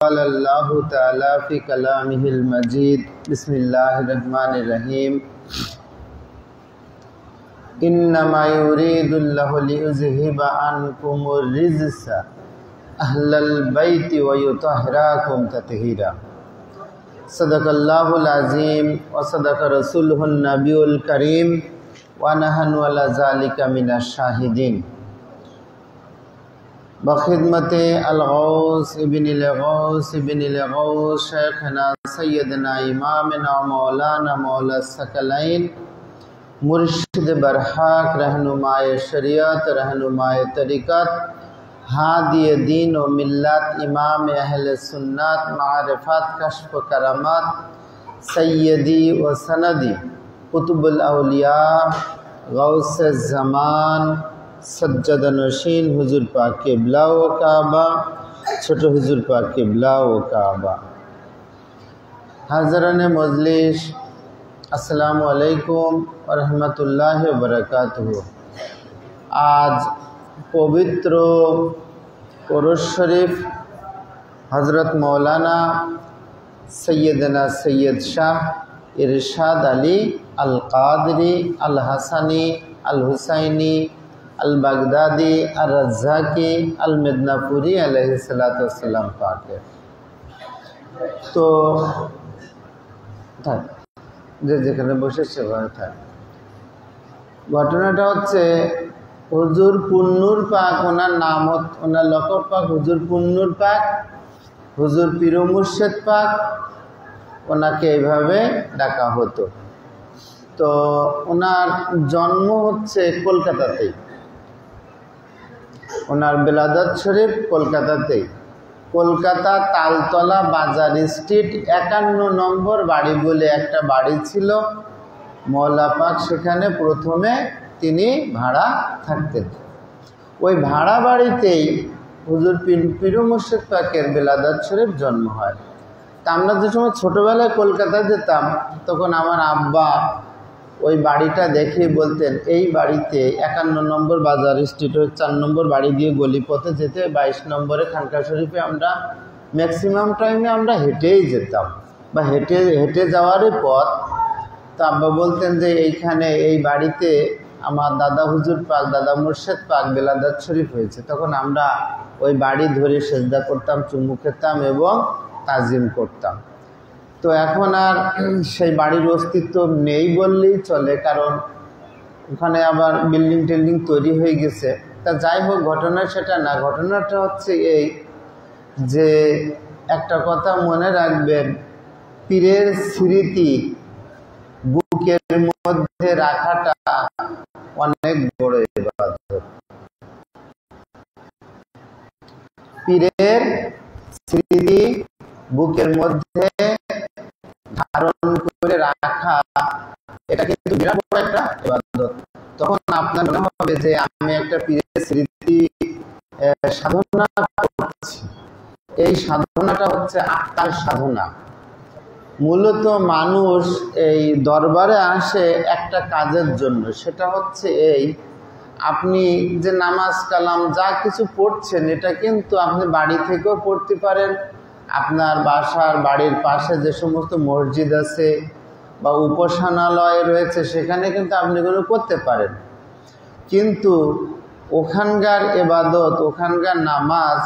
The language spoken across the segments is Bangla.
قال الله تعالى في كلامه المجيد بسم الله الرحمن الرحيم إنما يريد الله ليذهب عنكم الرجس أهل البيت ويطهركم تطهيرا صدق الله العظيم وصدق رسوله النبي الكريم ونحن على ذلك من الشاهدين बखिदमत अल-गौस इब्न अल-गौस इब्न अल-गौस शेखना सैयदना इमामना मौलाना मौला सकलैन मुर्शिद बरहक रहनुमाए शरीयत रहनुमाए तरीक़त हादी दीन व मिल्लत इमाम अहले सुन्नत मारिफत कश्फ करामत सैयदी व सनदी कुतुबुल औलिया गौस ज़मान सज्जद नशीन हुजूर पाक किबला व काबा छोटो हुजूर पाक किबला व काबा हाज़रान मजलिस अस्सलामु अलैकुम व रहमतुल्लाहि व बरकातुहू। आज पवित्र उरुस शरीफ हज़रत मौलाना सैयदना सैयद शाह इरशाद अली अल क़ादरी अल हसनी अल हुसैनी अल बगदादी अल रज़्ज़ाकी अल मिदनापुरी अलैहिस्सलातु वस्सलाम पाक है। तो যে যেখানে বসে সেখানে থাকে। ঘটনাটা হচ্ছে হুজুর পুন্নুর পাক, ওনার নাম ওনার লকব পাক হুজুর পুন্নুর পাক, হুজুর পীর মুর্শেদ পাক, ওনাকে এইভাবে ডাকা হতো। তো ওনার জন্ম হচ্ছে কলকাতাতেই, ওনার বেলাদত শরীফ কলকাতাতেই, কলকাতা তালতলা বাজার স্ট্রিট 51 নম্বর বাড়ি বলে একটা বাড়ি ছিল মৌলা পাক, সেখানে প্রথমে তিনি ভাড়া থাকতেন। ওই ভাড়া বাড়িতেই হুজুর পীর মুর্শেদ পাকের বেলাদত শরীফ জন্ম হয়। তা আমরা যে সময় ছোটোবেলায় কলকাতা যেতাম তখন আমার আব্বা ওই বাড়িটা দেখে বলতেন এই বাড়িতে 51 নম্বর বাজার স্ট্রিটের 4 নম্বর বাড়ি দিয়ে গলিপথে যেতে 22 নম্বরে খানকা শরীফে আমরা ম্যাক্সিমাম টাইমে আমরা হেঁটেই যেতাম বা হেঁটে যাওয়ারই পথ। তো আব্বা বলতেন যে এইখানে এই বাড়িতে আমার দাদা হুজুর পাক দাদা মুর্শেদ পাক বেলাদত শরীফ হয়েছে। তখন আমরা ওই বাড়ি ধরে সেজদা করতাম, চুমু খেতাম এবং তাজিম করতাম। তো এখন আর সেই বাড়ির অস্তিত্ব নেই বললেই চলে, কারণ ওখানে আবার বিল্ডিং টিল্ডিং তৈরি হয়ে গেছে। তা যাই হোক, ঘটনা সেটা না, ঘটনাটা হচ্ছে এই যে একটা কথা মনে রাখবেন, পীরের স্মৃতি বুকের মধ্যে রাখাটা অনেক বড় ইবাদত। পীরের স্মৃতি বুকের মধ্যে ধারণ করে রাখা এটা কিন্তু বিরাট বড় একটা ইবাদত। তখন আপনার মনে হবে যে আমি একটা পীরের স্মৃতি সাধনা করছি। এই সাধনাটা হচ্ছে আত্মার সাধনা। মূলত মানুষ এই দরবারে আসে একটা কাজের জন্য, সেটা হচ্ছে এই আপনি যে নামাজ কালাম যা কিছু পড়ছেন এটা কিন্তু আপনি বাড়ি থেকেও পড়তে পারেন, আপনার বাসার বাড়ির পাশে যে সমস্ত মসজিদ আছে বা উপাসনালয় রয়েছে সেখানে কিন্তু আপনি এগুলো করতে পারেন। কিন্তু ওখানকার ইবাদত, ওখানকার নামাজ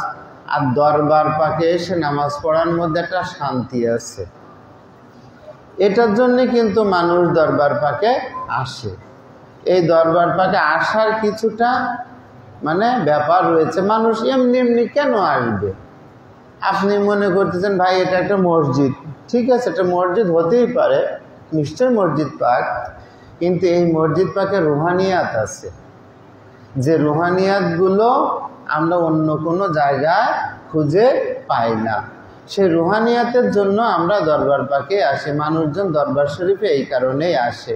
আর দরবার পাকে এসে নামাজ পড়ার মধ্যে একটা শান্তি আছে। এটার জন্যে কিন্তু মানুষ দরবার পাকে আসে। এই দরবার পাকে আসার কিছুটা ব্যাপার রয়েছে। মানুষ এমনি এমনি কেন আসবে? আপনি মনে করতেছেন ভাই এটা একটা মসজিদ, ঠিক আছে, এটা মসজিদ হতেই পারে, নিশ্চয় মসজিদ পাক, কিন্তু এই মসজিদ পাকে রুহানিয়াত আছে, যে রুহানিয়াতগুলো আমরা অন্য কোনো জায়গায় খুঁজে পাই না। সেই রুহানিয়াতের জন্য আমরা দরবার পাকে আসি। মানুষজন দরবার শরীফে এই কারণেই আসে।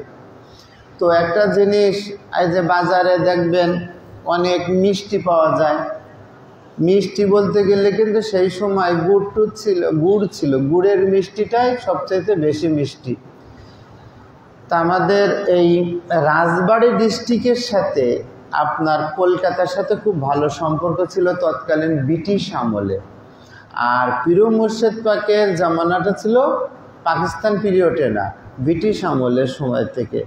তো একটা জিনিস, এই যে বাজারে দেখবেন অনেক মিষ্টি পাওয়া যায়। মিষ্টি বলতে গেলে কিন্তু সেই সময় গুড় ছিল, গুড়ের মিষ্টিটাই সবচাইতে বেশি মিষ্টি। তা আমাদের এই রাজবাড়ী ডিস্ট্রিক্টের সাথে আপনার কলকাতার সাথে খুব ভালো সম্পর্ক ছিল তৎকালীন ব্রিটিশ আমলে। আর পীর মুর্শেদ পাকের জামানাটা ছিল পাকিস্তান পিরিয়ডে না, ব্রিটিশ আমলের সময় থেকে।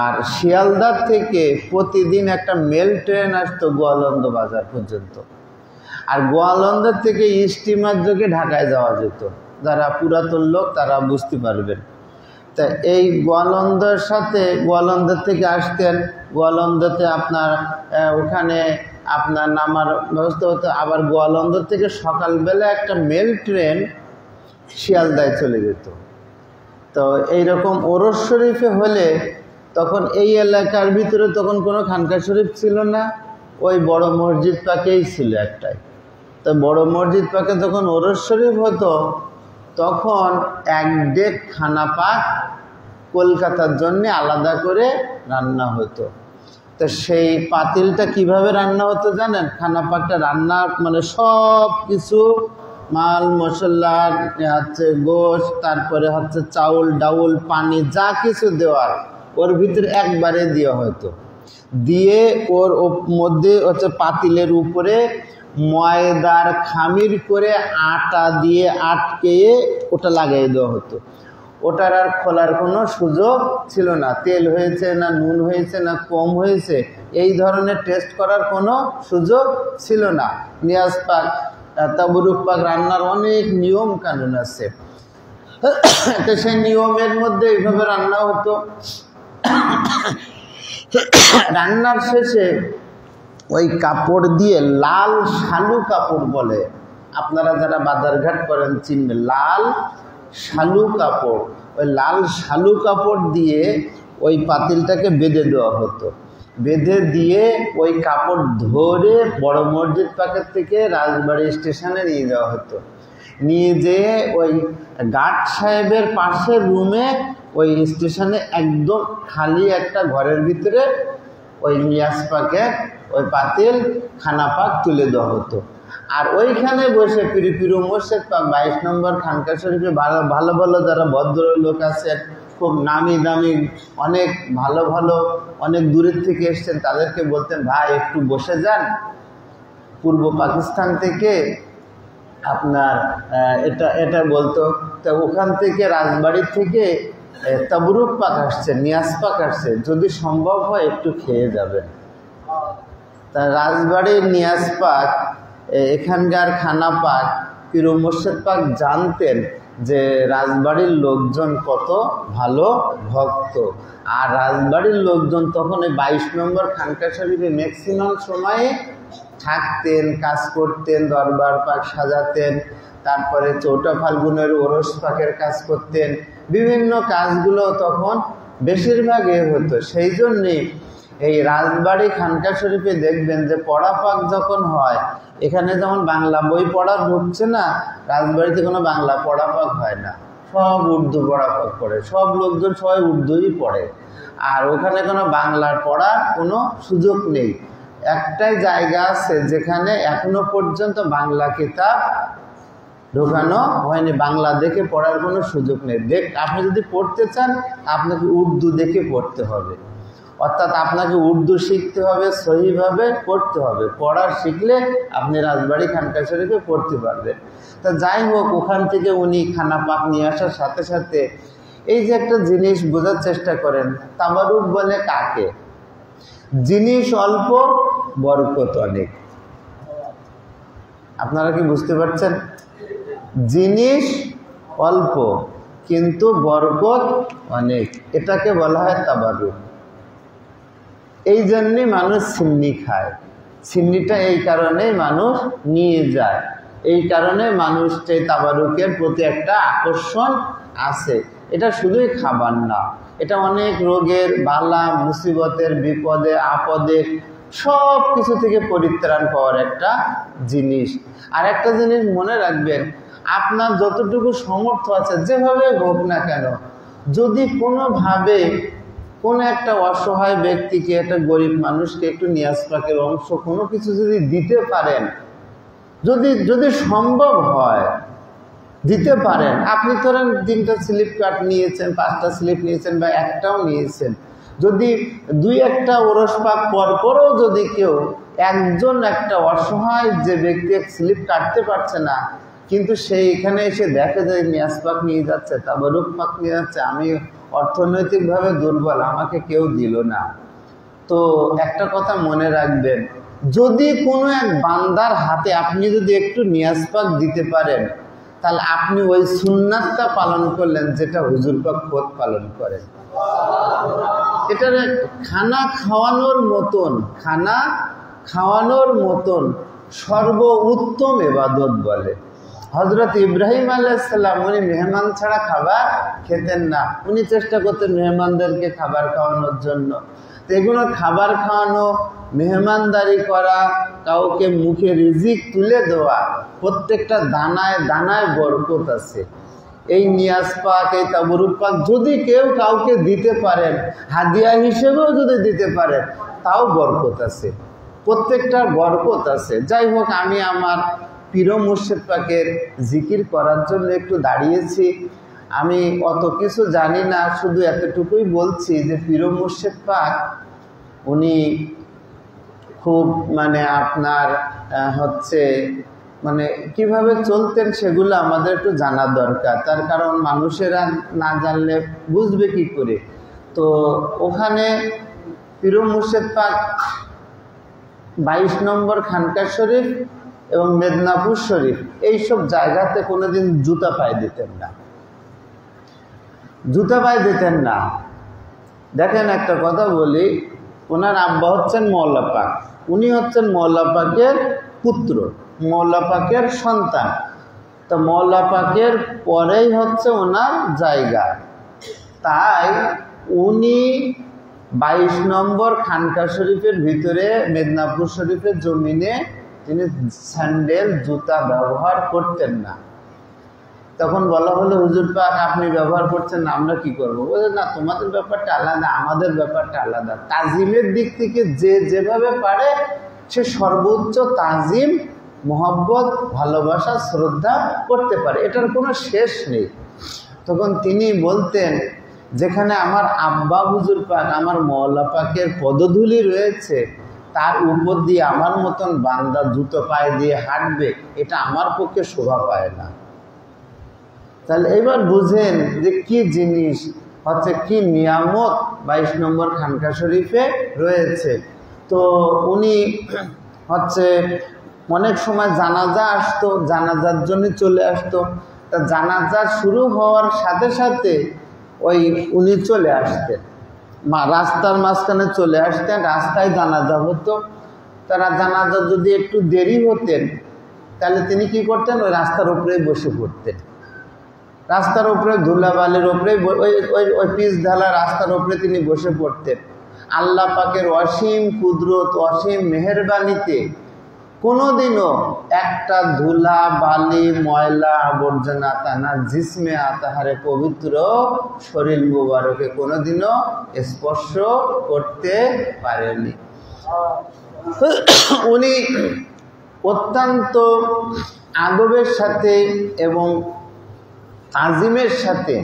আর শিয়ালদার থেকে প্রতিদিন একটা মেল ট্রেন আসতো গোয়ালন্দ বাজার পর্যন্ত, আর গোয়ালন্দ থেকে স্টিমার যোগে ঢাকায় যাওয়া যেত। যারা পুরাতন লোক তারা বুঝতে পারবেন। তা এই গোয়ালন্দের সাথে গোয়ালন্দের থেকে আসতেন, গোয়ালন্দতে আপনার ওখানে আপনার নামার ব্যবস্থা হতো। আবার গোয়ালন্দর থেকে সকালবেলা একটা মেল ট্রেন শিয়ালদায় চলে যেত। তো এইরকম ওরস শরীফে হলে তখন এই এলাকার ভিতরে তখন কোনো খানকা শরীফ ছিল না, ওই বড় মসজিদ পাকেই ছিল একটাই। তো বড় মসজিদ পাকে যখন ওরস শরীফ হতো তখন এক ডেক খানা পাক কলকাতার জন্য আলাদা করে রান্না হতো। তো সেই পাতিলটা কিভাবে রান্না হতো জানেন? খানা পাকটা রান্না মানে সব কিছু মাল মশলা হচ্ছে গোশত, তারপরে হচ্ছে চাউল ডাউল পানি যা কিছু দেওয়ার ওর ভিতরে একবারে দেওয়া হতো। দিয়ে ওর মধ্যে হচ্ছে পাতিলের উপরে ময়দার খামির করে আটা দিয়ে আটকে ওটা লাগিয়ে দেওয়া হতো। ওটার আর খোলার কোনো সুযোগ ছিল না। তেল হয়েছে না নুন হয়েছে না কম হয়েছে এই ধরনের টেস্ট করার কোনো সুযোগ ছিল না। নিয়াজ পাক তাবরুক পাক রান্নার অনেক নিয়ম কানুন আছে। তো সেই নিয়মের মধ্যে এইভাবে রান্না হতো। রান্নার শেষে ওই কাপড় দিয়ে লাল শালু কাপড় বলে, আপনারা যারা বাজারঘাট করেন চিনবেন, লাল শালু কাপড়, ওই লাল শালু কাপড় দিয়ে ওই পাতিলটাকে বেঁধে দেওয়া হতো। বেঁধে দিয়ে ওই কাপড় ধরে বড় মসজিদ পাকের থেকে রাজবাড়ি স্টেশনে নিয়ে যাওয়া হতো। নিয়ে যেয়ে ওই গার্ড সাহেবের পাশের রুমে ওই স্টেশনে একদম খালি একটা ঘরের ভিতরে ওই নিয়াজ পাকের ওই পাতিল খানা পাক তুলে দেওয়া হতো। আর ওইখানে বসে পীর মুর্শেদ পাক 22 নম্বর খানকা শরীফে ভালো ভালো যারা ভদ্রলোক আছে, খুব নামি দামি অনেক ভালো ভালো অনেক দূরের থেকে এসছেন, তাদেরকে বলতেন ভাই একটু বসে যান। পূর্ব পাকিস্তান থেকে আপনার এটা বলতো। তা ওখান থেকে রাজবাড়ির থেকে তাবরুক পাক আসছে, নিয়াজ পাক আসছে, যদি সম্ভব হয় একটু খেয়ে যাবেন। তা রাজবাড়ির নিয়াজ পাক এখানকার খানা পাক পীর মুর্শেদ পাক জানতেন যে রাজবাড়ির লোকজন কত ভালো ভক্ত। আর রাজবাড়ির লোকজন তখন এই 22 নম্বর খানকা শরীফে ম্যাক্সিমাম সময়ে থাকতেন, কাজ করতেন, দরবার পাক সাজাতেন, তারপরে চৌঠা ফাল্গুনের ওরস পাকের কাজ করতেন, বিভিন্ন কাজগুলো তখন বেশিরভাগ হতো। সেই জন্যে এই রাজবাড়ি খানকা শরীফে দেখবেন যে পড়া পাক যখন হয়, এখানে যেমন বাংলা বই পড়া ঢুকছে না, রাজবাড়িতে কোনো বাংলা পড়া পাক হয় না, সব উর্দু পড়া পাক পড়ে, সব লোকজন সবাই উর্দুই পড়ে। আর ওখানে কোনো বাংলার পড়ার কোনো সুযোগ নেই। একটাই জায়গা আছে যেখানে এখনো পর্যন্ত বাংলা কিতাব ঢোকানো হয়নি, বাংলা দেখে পড়ার কোনো সুযোগ নেই। আপনি যদি পড়তে চান আপনাকে উর্দু দেখে পড়তে হবে, অর্থাৎ আপনাকে উর্দু শিখতে হবে, সহিভাবে পড়তে হবে। পড়া শিখলে আপনি রাজবাড়ি খানকা শরীফে পড়তে পারবেন। তা যাই হোক, ওখান থেকে উনি খানা পাক নিয়ে আসার সাথে সাথে এই যে একটা জিনিস বোঝার চেষ্টা করেন, তাবারুক বলে কাকে? জিনিস অল্প বরকত অনেক। আপনারা কি বুঝতে পারছেন? জিনিস অল্প কিন্তু বরকত অনেক, এটাকে বলা হয় তাবারুক। এই জন্যে মানুষ সিন্নি খায়। সিন্নিটা এই কারণেই মানুষ নিয়ে যায়, এই কারণে মানুষ এই তাবারুকের প্রতি একটা আকর্ষণ আছে। এটা শুধুই খাবার না, এটা অনেক রোগের বালা মুসিবতের বিপদে আপদে সব কিছু থেকে পরিত্রাণ পাওয়ার একটা জিনিস। আর একটা জিনিস মনে রাখবেন, আপনার যতটুকু সামর্থ্য আছে যেভাবে হোক না কেন, যদি কোনোভাবে কোনো একটা অসহায় ব্যক্তিকে, একটা গরিব মানুষকে একটু নিয়াজ পাকের অংশ কোনো কিছু যদি দিতে পারেন, যদি সম্ভব হয় দিতে পারেন। আপনি ধরেন 3টা স্লিপ কার্ড নিয়েছেন, 5টা স্লিপ নিয়েছেন বা একটাও নিয়েছেন, যদি 2-1টা ওরস পাক পরপরও যদি কেউ একজন একটা অসহায় যে ব্যক্তি স্লিপ কাটতে পারছে না, কিন্তু সেইখানে এসে দেখে যে নিয়াজ পাক নিয়ে যাচ্ছে, তাবারুক পাক নিয়ে যাচ্ছে, আমি অর্থনৈতিকভাবে দুর্বল, আমাকে কেউ দিল না। তো একটা কথা মনে রাখবেন, যদি কোনো এক বান্দার হাতে আপনি যদি একটু নিয়াজ পাক দিতে পারেন, তাহলে আপনি ওই সুন্নাতটা পালন করলেন যেটা হুজুর পাক খোদ পালন করেন। এটার খানা খাওয়ানোর মতন সর্ব উত্তম ইবাদত বলে। হযরত ইব্রাহিম আলাইহিস সালাম উনি মেহমান ছাড়া খাবার খেতেন না, উনি চেষ্টা করতেন মেহমানদেরকে খাবার খাওয়ানোর জন্য। তো এগুলো খাবার খাওয়ানো, মেহমানদারি করা, কাউকে মুখে রিজিক তুলে দেওয়া, প্রত্যেকটা দানায় দানায় বরকত আছে। এই নিয়াজ পাক, এই তাবারুক পাক যদি কেউ কাউকে দিতে পারেন, হাদিয়া হিসেবেও যদি দিতে পারেন, তাও বরকত আছে, প্রত্যেকটার বরকত আছে। যাই হোক, আমি আমার পীর মুর্শিদ পাকের জিকির করার জন্য একটু দাঁড়িয়েছি। আমি অত কিছু জানি না, শুধু এতটুকুই বলছি যে পীর মুর্শিদ পাক উনি খুব আপনার কিভাবে চলতেন সেগুলো আমাদের একটু জানা দরকার। তার কারণ মানুষেরা না জানলে বুঝবে কি করে। তো ওখানে পীর মুর্শিদ পাক 22 নম্বর খানকা শরীফ এবং মেদিনীপুর শরীফ, এইসব জায়গাতে কোনোদিন জুতা পায়ে দিতেন না। দেখেন, একটা কথা বলি, ওনার আব্বা হচ্ছেন মওলা পাক, উনি হচ্ছেন মওলা পাকের পুত্র, মওলা পাকের সন্তান। তো মওলা পাকের পরেই হচ্ছে ওনার জায়গা। তাই উনি 22 নম্বর খানকা শরীফের ভিতরে মেদিনীপুর শরীফের জমিনে তিনি স্যান্ডেল জুতা ব্যবহার করতেন না। তখন বলা হলো, হুজুর পাক আপনি ব্যবহার করছেন না, আমরা কি করবো? বলে, না, তোমাদের ব্যাপারটা আলাদা, আমাদের ব্যাপারটা আলাদা। তাজিমের দিক থেকে যে যেভাবে পারে সে সর্বোচ্চ তাজিম, মোহাব্বত, ভালোবাসা, শ্রদ্ধা করতে পারে, এটার কোনো শেষ নেই। তখন তিনি বলতেন, যেখানে আমার আব্বা হুজুর পাক, আমার মওলা পাকের পদধূলি রয়েছে, তার উপর দিয়ে আমার মতন বান্দা জুতো পায়ে দিয়ে হাঁটবে, এটা আমার পক্ষে শোভা পায় না। তাহলে এবার বুঝেন যে কি জিনিস হচ্ছে, কি নিয়ামত 22 নম্বর খানকা শরীফে রয়েছে। তো উনি অনেক সময় জানাজা আসতো, জানাজার জন্য চলে আসতো। তা জানাজা শুরু হওয়ার সাথে সাথে উনি চলে আসতেন, রাস্তার মাঝখানে চলে আসতেন, রাস্তায় জানাজা হতো। তারা জানাজা যদি একটু দেরি হতেন, তাহলে তিনি কি করতেন, ওই রাস্তার উপরেই বসে পড়তেন। রাস্তার উপরে ধুলাবালির উপরে, ওই পিচ ঢালা রাস্তার উপরে তিনি বসে পড়তেন। আল্লাহ পাকের অসীম কুদরত, অসীম মেহেরবানিতে কোনোদিনও একটা ধুলা বালি ময়লা আবর্জনা তানার জিসমে আতাহারে পবিত্র শরীর মুবারকে কোনোদিনও স্পর্শ করতে পারেনি। উনি অত্যন্ত আদবের সাথে এবং আজিমের সাথে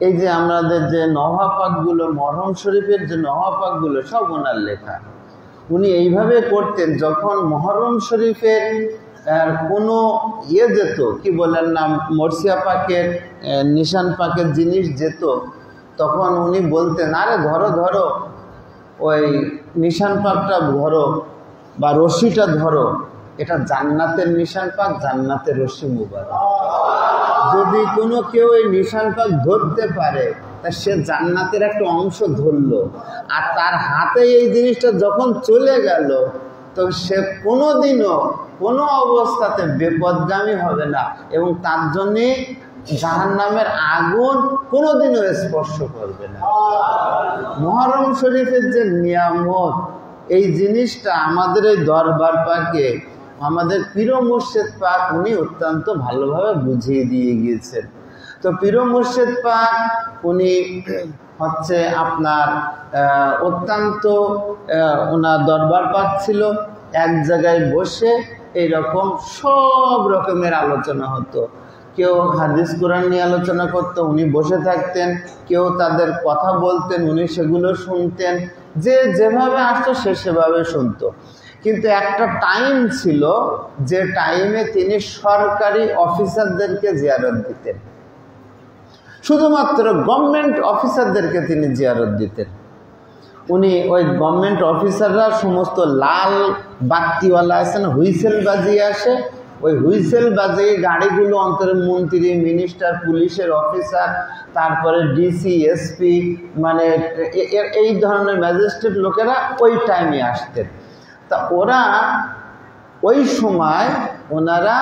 এই যে আমাদের যে নহা-পাকগুলো, মরহম শরীফের যে নহা-পাকগুলো সব ওনার লেখা। উনি এইভাবে করতেন, যখন মহরম শরীফের কোনো যেত, কি বলেন না, মরসিয়া পাকের নিশান পাকের জিনিস যেত, তখন উনি বলতেন, আরে ধরো ওই নিশান পাকটা ধরো বা রশিটা ধরো, এটা জান্নাতের নিশান পাক, জান্নাতের রশি মুবারক। যদি কোনো কেউ এই নিশান পাক ধরতে পারে, তা সে জান্নাতের একটা অংশ ধরলো। আর তার হাতে এই জিনিসটা যখন চলে গেল, তো সে কোনোদিনও কোনো অবস্থাতে বিপদগামী হবে না, এবং তার জন্যে জাহান্নামের আগুন কোনোদিনও স্পর্শ করবে না। মুহররম শরীফের যে নিয়ামত, এই জিনিসটা আমাদের এই দরবার পাকে আমাদের পীর মুর্শিদ পাক উনি অত্যন্ত ভালোভাবে বুঝিয়ে দিয়ে গিয়েছেন। তো পীর মুর্শিদ পাক উনি আপনার অত্যন্ত ওনার দরবার পাক ছিল, এক জায়গায় বসে এইরকম সব রকমের আলোচনা হতো। কেউ হাদিস কোরআন নিয়ে আলোচনা করতো, উনি বসে থাকতেন। কেউ তাদের কথা বলতেন, উনি সেগুলো শুনতেন। যে যেভাবে আসতো সে সেভাবে শুনতো। কিন্তু একটা টাইম ছিল যে টাইমে তিনি সরকারি অফিসারদেরকে জিয়ারত দিতেন, শুধুমাত্র গভর্নমেন্ট অফিসারদেরকে তিনি জিয়ারত দিতেন। উনি ওই গভর্নমেন্ট অফিসাররা সমস্ত লাল বাতিওয়ালা আছেন, হুইসেল বাজিয়ে আসে, ওই হুইসেল বাজিয়ে গাড়িগুলো অন্তরে মন্ত্রী, মিনিস্টার, পুলিশের অফিসার, তারপরে ডিসি, এসপি, মানে এই ধরনের ম্যাজিস্ট্রেট লোকেরা ওই টাইমে আসতেন। তা ওরা ওই সময় ওনারা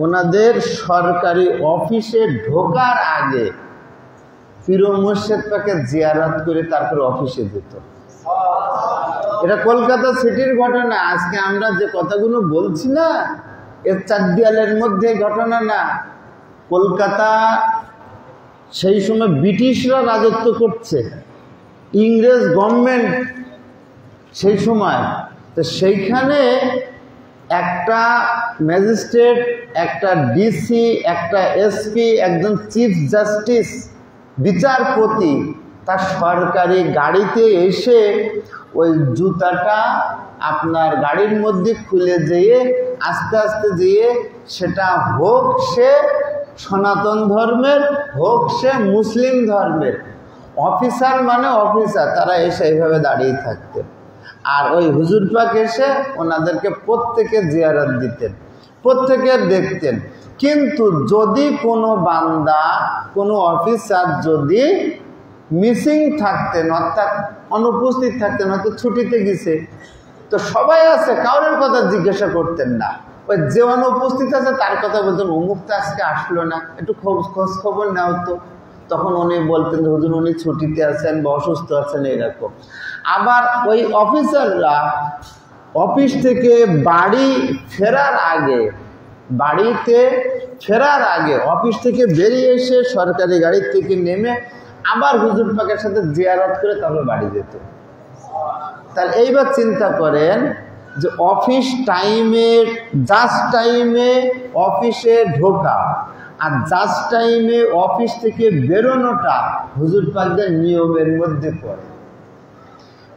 ওনাদের সরকারি অফিসে ঢোকার আগে পীর মুর্শিদ পাকে জিয়ারত করে তারপরে অফিসে যেত। এটা কলকাতা সিটির ঘটনা। আজকে আমরা যে কথাগুলো বলছি না, এর চার দেয়ালের মধ্যে ঘটনা না। কলকাতা সেই সময় ব্রিটিশরা রাজত্ব করছে, ইংরেজ গভর্নমেন্ট সেই সময়। তো সেইখানে একটা ম্যাজিস্ট্রেট, একটা ডিসি, একটা এসপি, একজন চিফ জাস্টিস, বিচারপতি তার সরকারি গাড়িতে এসে ওই জুতাটা আপনার গাড়ির মধ্যে খুলে যেয়ে আস্তে আস্তে যেয়ে, সেটা হোক সে সনাতন ধর্মের, হোক সে মুসলিম ধর্মের, অফিসার মানে অফিসার, তারা এসে এইভাবে দাঁড়িয়ে থাকতেন। আর ওই হুজুর পাক এসে ওনাদেরকে প্রত্যেকে জিয়ারত দিতেন, প্রত্যেকে দেখতেন। কিন্তু যদি কোনো বান্দা, কোনো অফিসার যদি মিসিং থাকতেন, অর্থাৎ অনুপস্থিত থাকতেন, হয়তো ছুটিতে গেছে, তো সবাই আছে, কারোর কথা জিজ্ঞাসা করতেন না। ওই যে অনুপস্থিত আছে তার কথা বলতেন, অমুক তো আজকে আসলো না, একটু খোঁজ খবর নেও তো। তখন উনি বলতেন হুজুর উনি ছুটিতে আছেন বা অসুস্থ আছেন, এরকম। আবার ওই অফিসাররা অফিস থেকে বাড়ি ফেরার আগে, বাড়িতে ফেরার আগে অফিস থেকে বেরিয়ে এসে সরকারি গাড়ির থেকে নেমে আবার হুজুর পাকের সাথে জিয়ারত করে তারপর বাড়ি যেত। তাহলে এইবার চিন্তা করেন যে অফিস টাইমে, জাস্ট টাইমে অফিসে ঢোকা আর জাস্ট টাইমে অফিস থেকে বেরোনোটা হুজুর পাকদের নিয়মের মধ্যে পড়ে।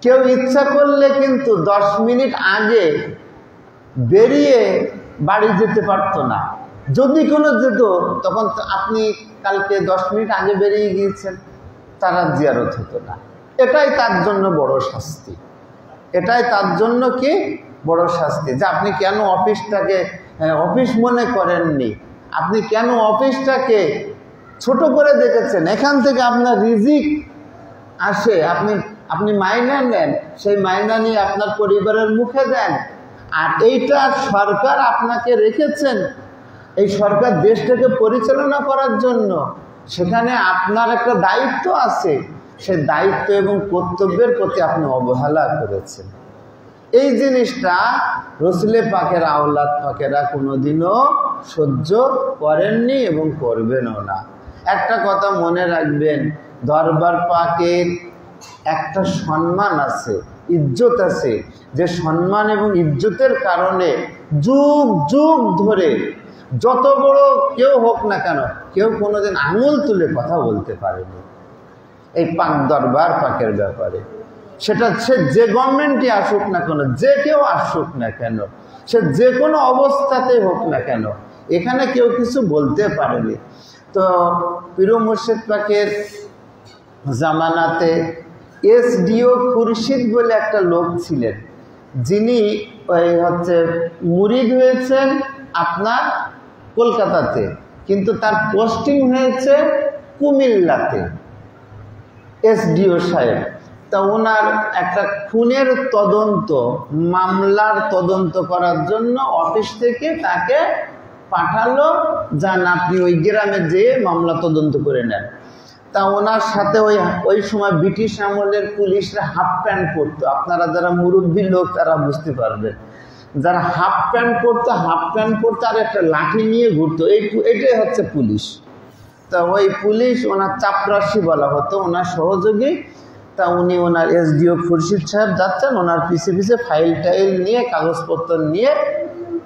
কেউ ইচ্ছা করলে কিন্তু 10 মিনিট আগে বেরিয়ে বাড়ি যেতে পারতো না। যদি কোনো যেত, তখন আপনি কালকে 10 মিনিট আগে বেরিয়ে গিয়েছেন, তারা জিয়ারত হতো না। এটাই তার জন্য বড় শাস্তি, এটাই তার জন্য কি বড় শাস্তি, যে আপনি কেন অফিসটাকে অফিস মনে করেননি, আপনি কেন অফিসটাকে ছোট করে দেখেছেন। এখান থেকে আপনার রিজিক আসে, আপনি মাইনা নেন, সেই মাইনা নিয়ে আপনার পরিবারের মুখে দেন। আর এইটা সরকার আপনাকে রেখেছেন, এই সরকার দেশটাকে পরিচালনা করার জন্য, সেখানে আপনার একটা দায়িত্ব আছে, সেই দায়িত্ব এবং কর্তব্যের প্রতি আপনি অবহেলা করেছেন। এই জিনিসটা রসুলে পাকের আওলাদ পাকেরা কোনোদিনও সহ্য করেননি এবং করবেনও না। একটা কথা মনে রাখবেন, দরবার পাকের একটা সম্মান আছে, ইজ্জত আছে, যে সম্মান এবং ইজ্জতের কারণে যুগ যুগ ধরে যত বড় কেউ হোক না কেন, কেউ কোনোদিন আঙুল তুলে কথা বলতে পারেনি এই পাক দরবার পাকের ব্যাপারে। সেটা সে যে গভর্নমেন্টই আসুক না কেন, যে কেউ আসুক না কেন, সে যে কোনো অবস্থাতে হোক না কেন, এখানে কেউ কিছু বলতে পারেনি। তো পীর মুর্শিদ পাকের জামানাতে এসডিও খুরশিদ বলে একটা লোক ছিলেন, যিনি ওই মুরিদ হয়েছেন আপনার কলকাতাতে, কিন্তু তার পোস্টিং হয়েছে কুমিল্লাতে, এসডিও সাহেব। তা ওনার একটা খুনের তদন্ত, মামলার তদন্ত করার জন্য অফিস থেকে তাকে পাঠালো, যান আপনি ওই গ্রামে যেয়ে মামলা তদন্ত করে নেন। তা ওনার সাথে ওই সময় ব্রিটিশ আমলের পুলিশরা হাফ প্যান্ট পরতো, আপনারা যারা মুরব্বী লোক তারা বুঝতে পারবেন, যারা হাফ প্যান্ট পরতো, হাফ প্যান্ট পরতো আর একটা লাঠি নিয়ে ঘুরতো, এটাই হচ্ছে পুলিশ। তা ওই পুলিশ ওনার চাপরাশি বলা হতো, ওনার সহযোগী। তা উনি ওনার এসডিও খুরশিদ সাহেব যাচ্ছেন, ওনার পিছে পিছে ফাইল টাইল নিয়ে, কাগজপত্র নিয়ে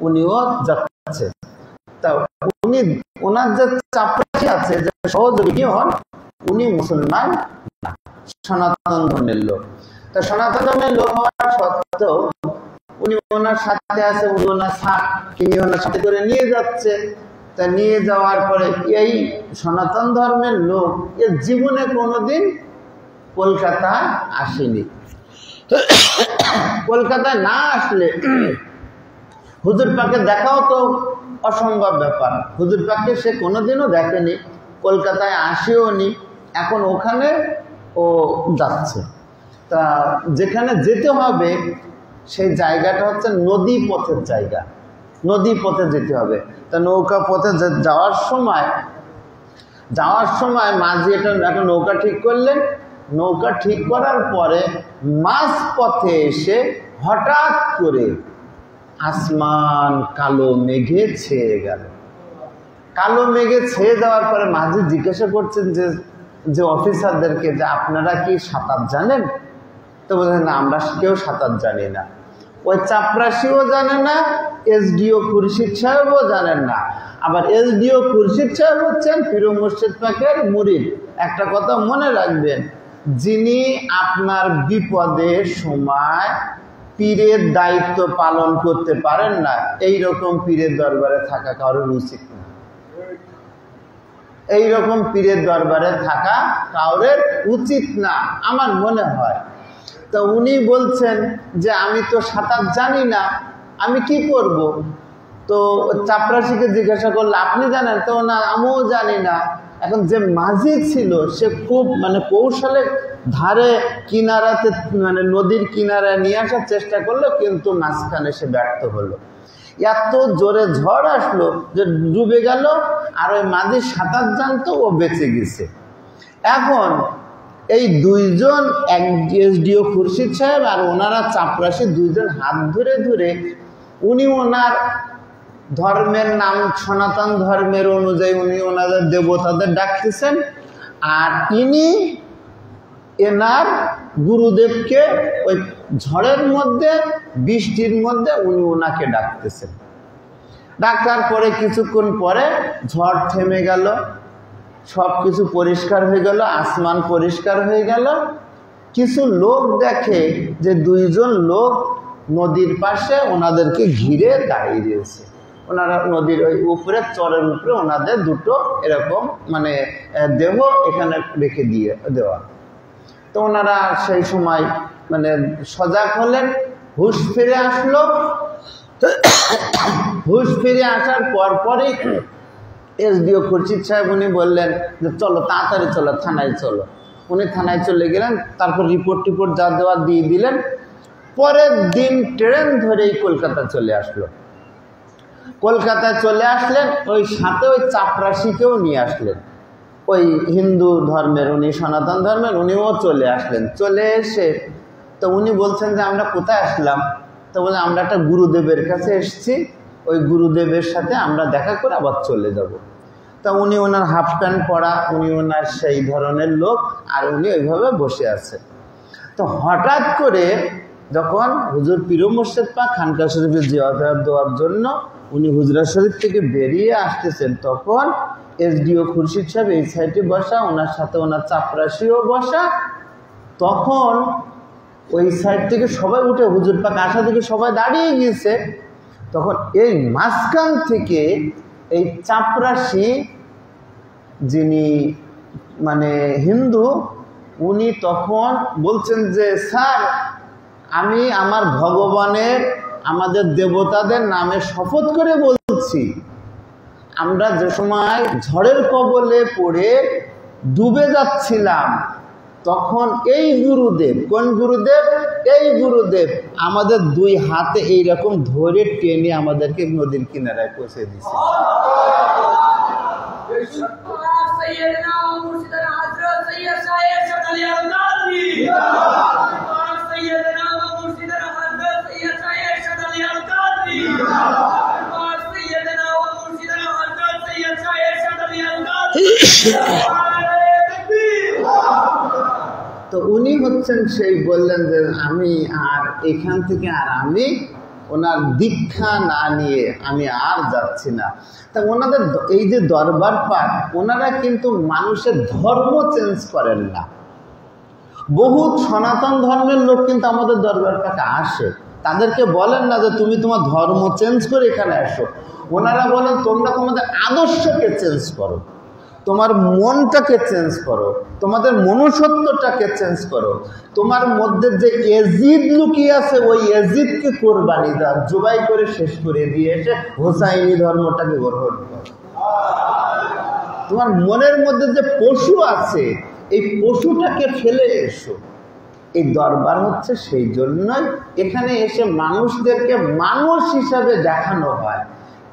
উনিও যাচ্ছে। তা উনি ওনার যে চাপরাশি আছে, যে সহযোগী হন, উনি মুসলমান না, সনাতন ধর্মের লোক। তা সনাতন ধর্মের লোক হওয়ার সত্ত্বেও উনি ওনার সাথে আছে, উনি ওনার তিনি ওনার সাথে করে নিয়ে যাচ্ছে। তা নিয়ে যাওয়ার পরে এই সনাতন ধর্মের লোক এর জীবনে কোনোদিন কলকাতায় আসেনি। কলকাতায় না আসলে হুজুর পাককে দেখাও তো অসম্ভব ব্যাপার। হুজুর পাককে সে কোনোদিনও দেখেনি, কলকাতায় আসেও নি। এখন ওখানে ও যাচ্ছে। তা যেখানে যেতে হবে সেই জায়গাটা হচ্ছে নদী পথের জায়গা, নদী পথে যেতে হবে। তা নৌকা পথে যাওয়ার সময় মাঝি একটা নৌকা ঠিক করলেন। নৌকা ঠিক করার পরে মাঝ পথে এসে হঠাৎ করে আসমান কালো মেঘে ছেয়ে গেল। কালো মেঘে ছেয়ে যাওয়ার পরে মাঝি জিজ্ঞাসা করছেন যে অফিসারদেরকে যে আপনারা কি সাঁতার জানেন? তো বলছেন না, আমরা কেউ সাঁতার জানি না। ওই চাপরাশিও জানে না, এসডিও খুরশিদ সাহেবও জানেন না। আবার এসডিও খুরশিদ সাহেব হচ্ছেন পীর মুর্শিদ পাকের মুরিদ। একটা কথা মনে রাখবেন, যিনি আপনার বিপদের সময় পীরের দায়িত্ব পালন করতে পারেন না, এইরকম পীরের দরবারে থাকা কারোর উচিত না। এইরকম পীরের দরবারে থাকা কাউরের উচিত না আমার মনে হয়। তো উনি বলছেন যে আমি তো সাঁতার জানি না, আমি কি করব? তো চাপরাশিকে জিজ্ঞাসা করলে আপনি জানেন? তো না, আমিও জানি না। এখন যে মাঝি ছিল সে খুব কৌশলে ধারে কিনারাতে নদীর কিনারায় নিয়ে আসার চেষ্টা করলো, কিন্তু মাঝখানে সে ব্যর্থ হলো। এত জোরে ঝড় আসলো যে ডুবে গেল। আর ওই মাঝি সাঁতার জানতো, ও বেঁচে গেছে। এখন এই দুইজন, এক এসডিও খুরশিদ সাহেব আর ওনারা চাপরাশি, দুইজন হাত ধরে ধরে উনি ওনার ধর্মের নাম সনাতন ধর্মের অনুযায়ী উনি ওনাদের দেবতাদের ডাকতেছেন, আর ইনি এনার গুরুদেবকে ওই ঝড়ের মধ্যে, বৃষ্টির মধ্যে উনি ওনাকে ডাকতেছেন। ডাকার পরে কিছুক্ষণ পরে ঝড় থেমে গেল, সব কিছু পরিষ্কার হয়ে গেল, আসমান পরিষ্কার হয়ে গেল। কিছু লোক দেখে যে দুইজন লোক নদীর পাশে ওনাদেরকে ঘিরে দাঁড়িয়ে রয়েছে। ওনারা নদীর ওই উপরে, চরের উপরে ওনাদের দুটো এরকম দেহ এখানে রেখে দিয়ে দেওয়া। তো ওনারা সেই সময় সজাগ হলেন, হুঁশ ফিরে আসলো। হুঁশ ফিরে আসার পরপরই এসডিও খুরশিদ সাহেব উনি বললেন যে চলো, তাড়াতাড়ি চলো, থানায় চলো। উনি থানায় চলে গেলেন, তারপর রিপোর্ট যা দেওয়া দিয়ে দিলেন। পরের দিন ট্রেন ধরেই কলকাতা চলে আসলো। কলকাতায় চলে আসলেন, ওই সাথে ওই চাপরাশিকেও নিয়ে আসলেন। ওই হিন্দু ধর্মের, উনি সনাতন ধর্মের, উনিও চলে আসলেন। চলে এসে তো উনি বলছেন যে আমরা কোথায় আসলাম? তো বলে আমরা একটা গুরুদেবের কাছে এসেছি, ওই গুরুদেবের সাথে আমরা দেখা করে আবার চলে যাব। তা উনি ওনার হাফ প্যান্ট পরা, উনি ওনার সেই ধরনের লোক, আর উনি ওইভাবে বসে আছে। তো হঠাৎ করে যখন হুজুর পীর মুর্শিদ পাক খানকা শরীফে জিয়ারত দেওয়ার জন্য উনি হুজরা শরীফ থেকে বেরিয়ে আসতেছেন, তখন এসডিও খুরশিদ সাহেব এই সাইডে বসা, ওনার সাথে ওনার চাপরাশিও বসা। তখন ওই সাইড থেকে সবাই উঠে, হুজুর পাক আসা থেকে সবাই দাঁড়িয়ে গিয়েছে। তখন এই মাঝখান থেকে এই চাপরাশি, যিনি হিন্দু, উনি তখন বলছেন যে স্যার, আমি আমার ভগবানের, আমাদের দেবতাদের নামে শপথ করে বলছি, আমরা যে সময় ঝড়ের কবলে পড়ে ডুবে যাচ্ছিলাম, তখন এই গুরুদেব, কোন গুরুদেব? এই গুরুদেব আমাদের দুই হাতে এইরকম ধরে টেনে আমাদেরকে নদীর কিনারায় পৌঁছে দিয়েছে। তো উনি হচ্ছেন সেই, বললেন যে আমি আর এখান থেকে আমি ওনার দীক্ষা না নিয়ে আমি আর যাচ্ছি না। তা ওনাদের এই যে দরবার পাক, ওনারা কিন্তু মানুষের ধর্ম চেঞ্জ করেন না। বহুত সনাতন ধর্মের লোক কিন্তু আমাদের দরবার পাকে আসে, তাদেরকে বলেন না যে তুমি তোমার ধর্ম চেঞ্জ করে এখানে আসো। ওনারা বলেন তোমরা তোমাদের আদর্শকে চেঞ্জ করো, তোমার মনটাকে চেঞ্জ করো, তোমাদের মনুষ্যত্বটাকে চেঞ্জ করো। তোমার মধ্যে যে এজিদ লুকিয়ে আছে ওই এজিদকে কোরবানি দাও, জবাই করে শেষ করে দিয়ে এসে হোসাইনি ধর্মটাকে গ্রহণ করো। তোমার মনের মধ্যে যে পশু আছে এই পশুটাকে ফেলে এসো। এই দরবার হচ্ছে সেই জন্যই এখানে এসে মানুষদেরকে মানুষ হিসাবে দেখানো হয়,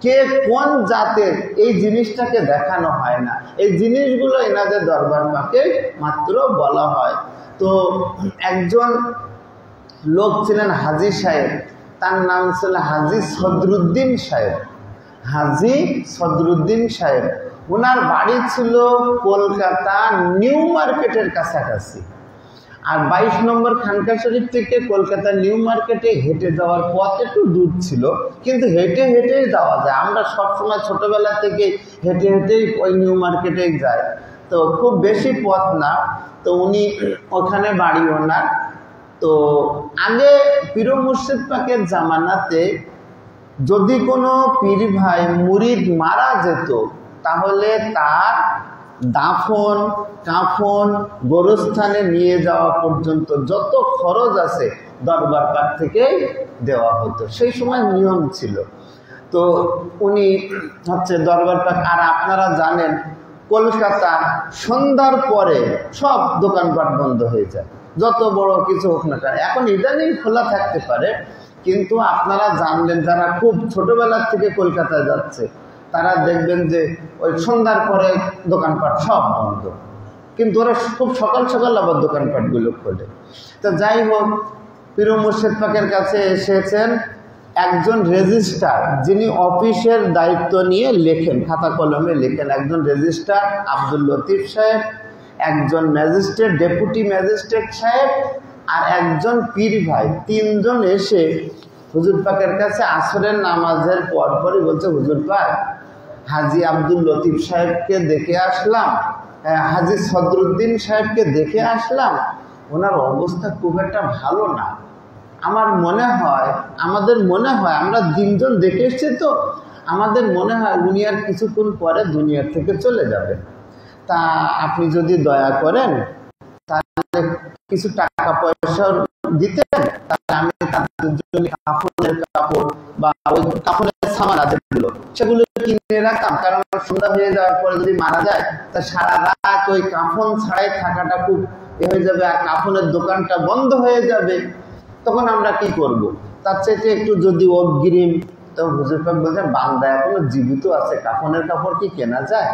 কে কোন জাতের এই জিনিসটাকে দেখানো হয় না। এই জিনিসগুলো এনাদের দরবার পাকে মাত্র বলা হয়। তো একজন লোক ছিলেন হাজী সাহেব, তার নাম ছিল হাজী সদরুদ্দিন সাহেব। হাজী সদরুদ্দিন সাহেব, ওনার বাড়ি ছিল কলকাতা নিউ মার্কেটের কাছাকাছি। আর 22 নম্বর খানকা শরীফ থেকে কলকাতা নিউ মার্কেটে হেঁটে যাওয়ার পথ একটু দূর ছিল, কিন্তু হেঁটে হেঁটেই যাওয়া যায়। আমরা সবসময় ছোটবেলা থেকে হেঁটে হেঁটেই ওই নিউ মার্কেটেই যাই, তো খুব বেশি পথ না। তো উনি ওখানে বাড়ি ওনার। তো আগে পীর মুর্শিদ পাকের জামানাতে যদি কোনো পীর ভাই মুরিদ মারা যেত তাহলে তার দাফন কাফন গোরস্থানে নিয়ে যাওয়া পর্যন্ত যত খরচ আছে দরবার পাক থেকেই দেওয়া হতো, সেই সময় নিয়ম ছিল। তো উনি হচ্ছে দরবার পাক। আর আপনারা জানেন কলকাতা সন্ধ্যার পরে সব দোকানপাট বন্ধ হয়ে যায়, যত বড় কিছু হোক না কেন। এখন ইদানিং খোলা থাকতে পারে, কিন্তু আপনারা জানলেন যারা খুব ছোটবেলার থেকে কলকাতায় যাচ্ছে তারা দেখবেন যে ওই সন্ধ্যার পরে দোকানপাট সব বন্ধ, কিন্তু ওরা খুব সকাল সকাল আবার দোকানপাটগুলো খোলে। তো যাই হোক, পীর মুর্শিদ পাকের কাছে এসেছেন একজন রেজিস্ট্রার, যিনি অফিসের দায়িত্ব নিয়ে লেখেন, খাতা কলমে লেখেন। একজন রেজিস্ট্রার আব্দুল লতিফ সাহেব, একজন ম্যাজিস্ট্রেট ডেপুটি ম্যাজিস্ট্রেট সাহেব, আর একজন পীর ভাই, তিনজন এসে হুজুর পাকের কাছে আসরের নামাজের পরপরই বলছে, হুজুর পাক হাজী আব্দুল লতিফ সাহেবকে দেখে আসলাম, হাজী সদরুদ্দিন সাহেবকে দেখে আসলাম, ওনার অবস্থা খুব একটা ভালো না। আমার মনে হয়, আমাদের মনে হয়, আমরা তিনজন দেখে এসছি তো, আমাদের মনে হয় উনি আর কিছুক্ষণ পরে দুনিয়ার থেকে চলে যাবেন। তা আপনি যদি দয়া করেন তাহলে কিছু টাকা পয়সা দিতেন, তাহলে আমি তাদের জন্য কাফনের কাপড় বা ওই কাফনের সামান আছে সেগুলো কিনে রাখতাম। কারণ সন্ধ্যা হয়ে যাওয়ার পরে যদি মারা যায় তা সারা রাত ওই কাফন ছাড়াই থাকাটা খুব হয়ে যাবে, আর কাফনের দোকানটা বন্ধ হয়ে যাবে, তখন আমরা কি করব? তার চাইতে একটু যদি অগ্রিম। তো হুজুর পাক বলছেন, বান্দা এখনো জীবিত আছে, কাফনের কাপড় কি কেনা যায়?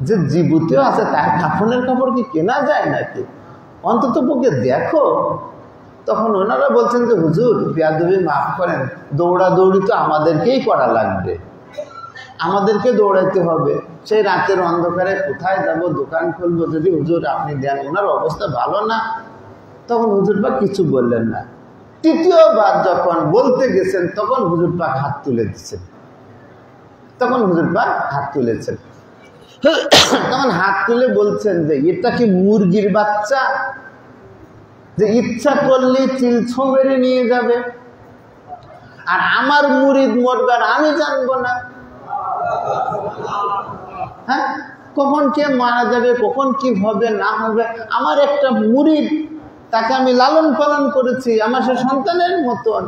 যে জীবিত আছে তার কাফনের কাপড় কি কেনা যায় নাকি? অন্তত পক্ষে দেখো। তখন ওনারা বলছেন যে হুজুর বেয়াদবি মাফ করেন, দৌড়াদৌড়ি তো আমাদেরকেই করা লাগবে, আমাদেরকে দৌড়াইতে হবে। সেই রাতের অন্ধকারে কোথায় যাব, দোকান খুলবো, যদি হুজুর আপনি দেন। ওনার অবস্থা ভালো না। তখন হুজুর পাক কিছু বললেন না। তৃতীয়বার যখন বলতে গেছেন তখন হুজুর পাক হাত তুলে দিচ্ছেন, তখন হুজুর পাক হাত তুলেছেন। তখন হাত তুলে বলছেন যে এটা কি মুরগির বাচ্চা যে ইচ্ছা করলে চিলছো মেরে নিয়ে যাবে? আর আমার মুরিদ মরবার আমি জানবো না? হ্যাঁ, কখন কে মারা যাবে, কখন কি হবে না হবে, আমার একটা মুরিদ, তাকে আমি লালন পালন করেছি আমার সে সন্তানের মতন।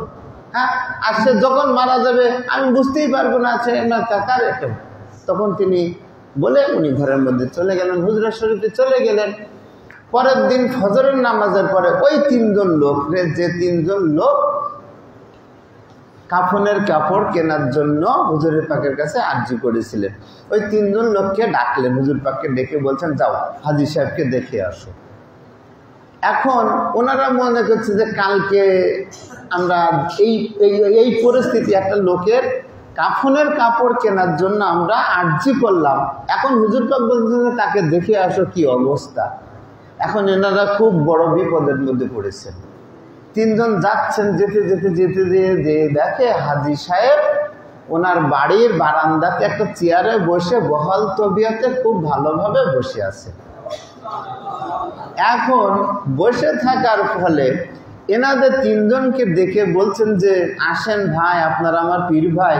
হ্যাঁ, আর সে যখন মারা যাবে আমি বুঝতেই পারবো না সে না তার একটা। তখন তিনি বলে উনি ঘরের মধ্যে চলে গেলেন, হুজরা শরীফে চলে গেলেন। পরের দিন ফজরের নামাজের পরে ওই তিনজন লোক, যে তিনজন লোক কাফনের কাপড় কেনার জন্য হুজুরের পাকের কাছে আর্জি করেছিলেন, ওই তিনজন লোককে ডাকলেন। হুজুর পাককে ডেকে বলছেন, যাও হাজী সাহেবকে দেখে আসো। এখন ওনারা মনে করছে যে কালকে আমরা এই পরিস্থিতি, একটা লোকের কাফনের কাপড় কেনার জন্য আমরা আর্জি করলাম, এখন হুজুর পাক বলছেন যে তাকে দেখে আসো কি অবস্থা। এখন এনারা খুব বড় বিপদের মধ্যে পড়েছেন। তিনজন যাচ্ছেন, যেতে যেতে যেতে যেতে দেখে হাজী সাহেব ওনার বাড়ির বারান্দাতে একটা চেয়ারে বসে বহাল তবিয়তে খুব ভালোভাবে বসে আছে। এখন বসে থাকার ফলে এনাদের তিনজনকে দেখে বলছেন যে আসেন ভাই, আপনারা আমার পীর ভাই,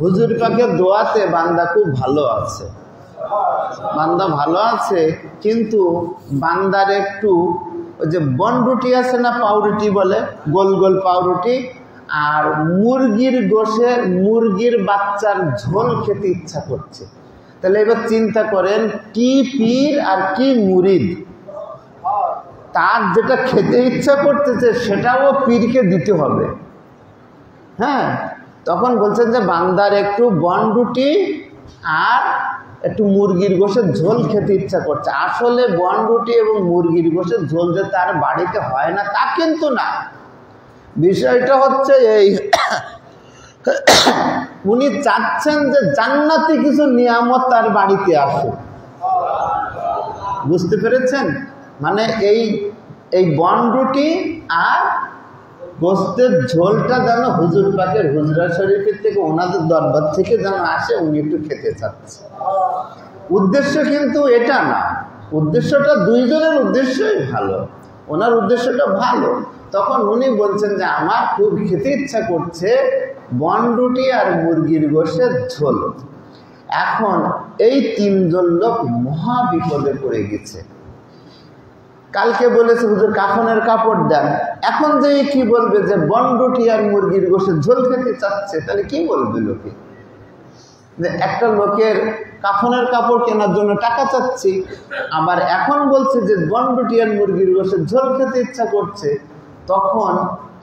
হুজুর পাকের দোয়াতে বান্দা খুব ভালো আছে, বান্দা ভালো আছে, কিন্তু বান্দার একটু ওই যে বনরুটি আছে না, পাউরুটি বলে, গোল গোল পাউরুটি, আর মুরগির গোশের মুরগির বাচ্চার ঝোল খেতে ইচ্ছা করছে। তাহলে এবার চিন্তা করেন, কি পীর আর কি মুরিদ, তার যেটা খেতে ইচ্ছা করতেছে সেটাও পীরকে দিতে হবে। হ্যাঁ, তখন বলছেন যে বান্দার একটু বনরুটি আর একটু মুরগির গোশের ঝোল খেতে ইচ্ছা করছে। আসলে বনরুটি এবং মুরগির গোশের ঝোল যে তার বাড়িতে হয় না তা কিন্তু না, বিষয়টা হচ্ছে এই উনি চাচ্ছেন যে জান্নাতি কিছু নিয়ামত তার বাড়িতে আসে। বুঝতে পেরেছেন? মানে এই বনরুটি আর গোস্তের ঝোলটা যেন হুজুর পাকের হুজরা শরীফের থেকে, ওনাদের দরবার থেকে যেন আসে, উনি একটু খেতে চাচ্ছে। উদ্দেশ্য কিন্তু এটা না, উদ্দেশ্যটা দুইজনের উদ্দেশ্যই ভালো, ওনার উদ্দেশ্যটা ভালো। তখন উনি বলছেন যে আমার খুব খেতে ইচ্ছা করছে বনরুটি আর মুরগির গোশের ঝোল। এখন এই তিনজন লোক মহা বিপদে পড়ে গেছে। কালকে বলেছে হুজুর কাফনের কাপড় দেন, এখন যে কি বলবে যে বনরুটি আর মুরগির গোশের ঝোল খেতে চাচ্ছে, তাহলে কি বলবে লোকে? যে একটা লোকের কাফনের কাপড় কেনার জন্য টাকা চাচ্ছি, আবার এখন বলছে যে বনরুটি আর মুরগির গোশের ঝোল খেতে ইচ্ছা করছে, তখন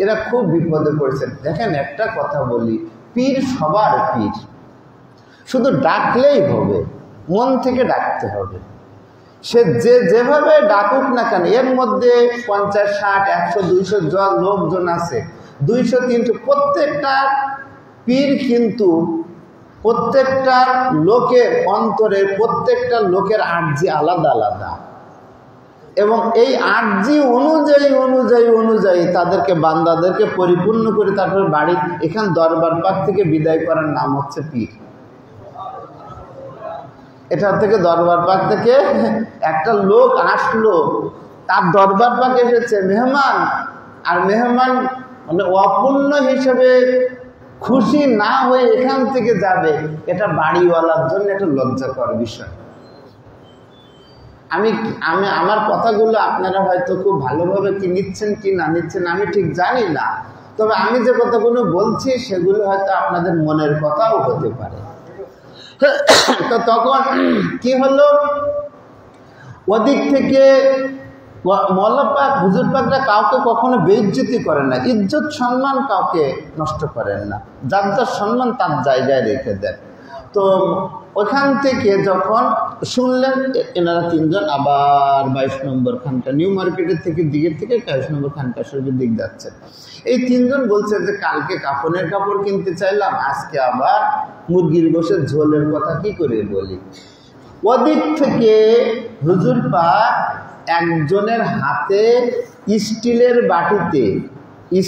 এরা খুব বিপদে পড়েছে। দেখেন, একটা কথা বলি, পীর সবার পীর, শুধু ডাকলেই হবে, মন থেকে ডাকতে হবে। সে যেভাবে ডাকুক না কেন, এর মধ্যে 50, 60, 100, 200 লোকজন আছে, 200, 300, প্রত্যেকটা পীর কিন্তু প্রত্যেকটা লোকের অন্তরে প্রত্যেকটা লোকের আর্জি আলাদা আলাদা, এবং এই আর্জি অনুযায়ী তাদেরকে বান্দাদেরকে পরিপূর্ণ করে তারপরে বাড়ি এখান দরবার পাক থেকে বিদায় করার নাম হচ্ছে পীর। এটা থেকে দরবার পাক থেকে একটা লোক আসলো, তার দরবার পাক এসেছে মেহমান, আর মেহমান মানে অপূর্ণ হিসেবে খুশি না হয়ে এখান থেকে যাবে, এটা বাড়িওয়ালার জন্য একটা লজ্জাকর বিষয়। আমি আমার কথাগুলো আপনারা হয়তো খুব ভালোভাবে কি নিচ্ছেন কি না নিচ্ছেন আমি ঠিক জানি না, তবে আমি যে কথাগুলো বলছি সেগুলো হয়তো আপনাদের মনের কথাও হতে পারে। তো তখন কি হলো, ওদিক থেকে মওলা পাক হুজুর পাকরা কাউকে কখনো বেইজ্জতি করেন না, ইজ্জত সম্মান কাউকে নষ্ট করেন না, যার যার সম্মান তার জায়গায় রেখে দেন। তো ওখান থেকে যখন শুনলেন এনারা তিনজন আবার 22 নম্বর খানকা নিউ মার্কেটের থেকে দিকের থেকে 22 নম্বর খানকা শরীফের দিক যাচ্ছে, এই তিনজন বলছে যে কালকে কাফনের কাপড় কিনতে চাইলাম, আজকে আবার মুরগির গোশের ঝোলের কথা কি করে বলি। ওদিক থেকে হুজুর পাক একজনের হাতে স্টিলের বাটিতে,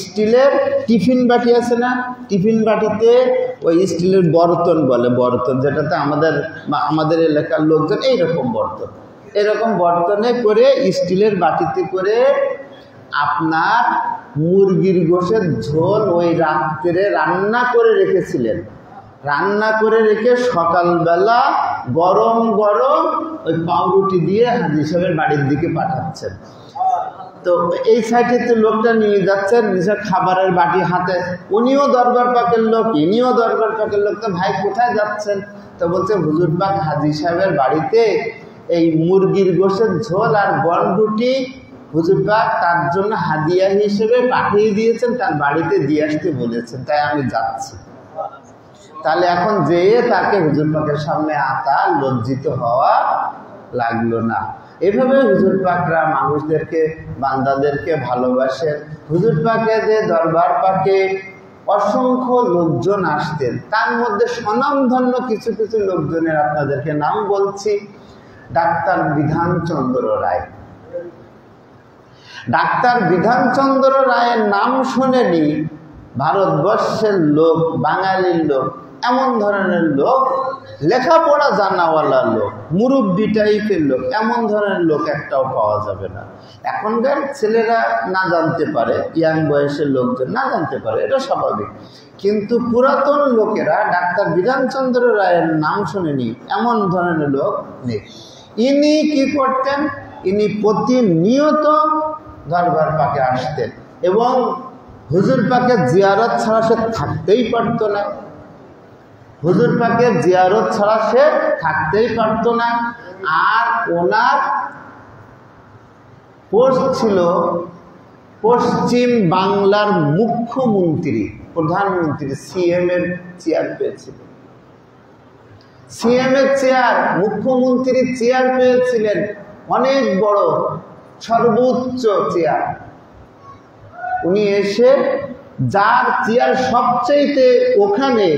স্টিলের টিফিন বাটি আছে না, টিফিন বাটিতে ওই স্টিলের বর্তন বলে, বর্তন যেটাতে আমাদের এলাকার লোকজন এইরকম বর্তন, এরকম বর্তনে করে স্টিলের বাটিতে করে আপনার মুরগির গোশের ঝোল ওই রাত্রে রান্না করে রেখেছিলেন, রান্না করে রেখে সকালবেলা গরম গরম ওই পাউরুটি দিয়ে হাজী সাহেবের বাড়ির দিকে পাঠাচ্ছেন। তো এই সাইডে তো লোকটা নিয়ে যাচ্ছেন নিজের খাবারের বাটি হাতে, উনিও দরবার পাকের লোক, ইনিও দরবার পাকের লোক। তো ভাই কোথায় যাচ্ছেন? তো বলছে হুজুর পাক হাজী সাহেবের বাড়িতে এই মুরগির গোশের ঝোল আর বনরুটি হুজুর পাক তার জন্য হাদিয়া হিসেবে পাঠিয়ে দিয়েছেন, তার বাড়িতে দিয়ে আসতে বলেছেন, তাই আমি যাচ্ছি। তাহলে এখন যেয়ে তাকে হুজুর পাকের সামনে আতা লজ্জিত হওয়া লাগলো না। এভাবে হুজুর পাকরা মানুষদেরকে বান্দাদেরকে ভালোবাসেন। হুজুর পাকে যে দরবার পাকে অসংখ্য লোকজন আসতেন, তার মধ্যে স্বনামধন্য কিছু কিছু লোকজনের আপনাদেরকে নাম বলছি। ডাক্তার বিধানচন্দ্র রায়, ডাক্তার বিধানচন্দ্র রায়ের নাম শোনেনি ভারতবর্ষের লোক, বাঙালির লোক এমন ধরনের লোক, লেখাপড়া জানাওয়ালা লোক, মুরব্বি টাইপের লোক, এমন ধরনের লোক একটাও পাওয়া যাবে না। এখনকার ছেলেরা না জানতে পারে, ইয়াং বয়সের লোকজন না জানতে পারে, এটা স্বাভাবিক। কিন্তু পুরাতন লোকেরা ডাক্তার বিধানচন্দ্র রায়ের নাম শোনেনি এমন ধরনের লোক নেই। ইনি কি করতেন? ইনি প্রতিনিয়ত দরবার পাকে আসতেন এবং হুজুর পাকের জিয়ারত ছাড়া সে থাকতেই পারত না। হুজুর পাকের জিয়ারত ছাড়া সে থাকতেই পারত না। আর ওনার পোস্ট ছিল পশ্চিম বাংলার মুখ্যমন্ত্রী, প্রধানমন্ত্রী, সিএম এর চেয়ার পেয়েছিল। সিএম এর চেয়ার, মুখ্যমন্ত্রীর চেয়ার পেয়েছিলেন, অনেক বড় সর্বোচ্চ চেয়ার। উনি এসে যার চেয়ার সবচাইতে ওখানে,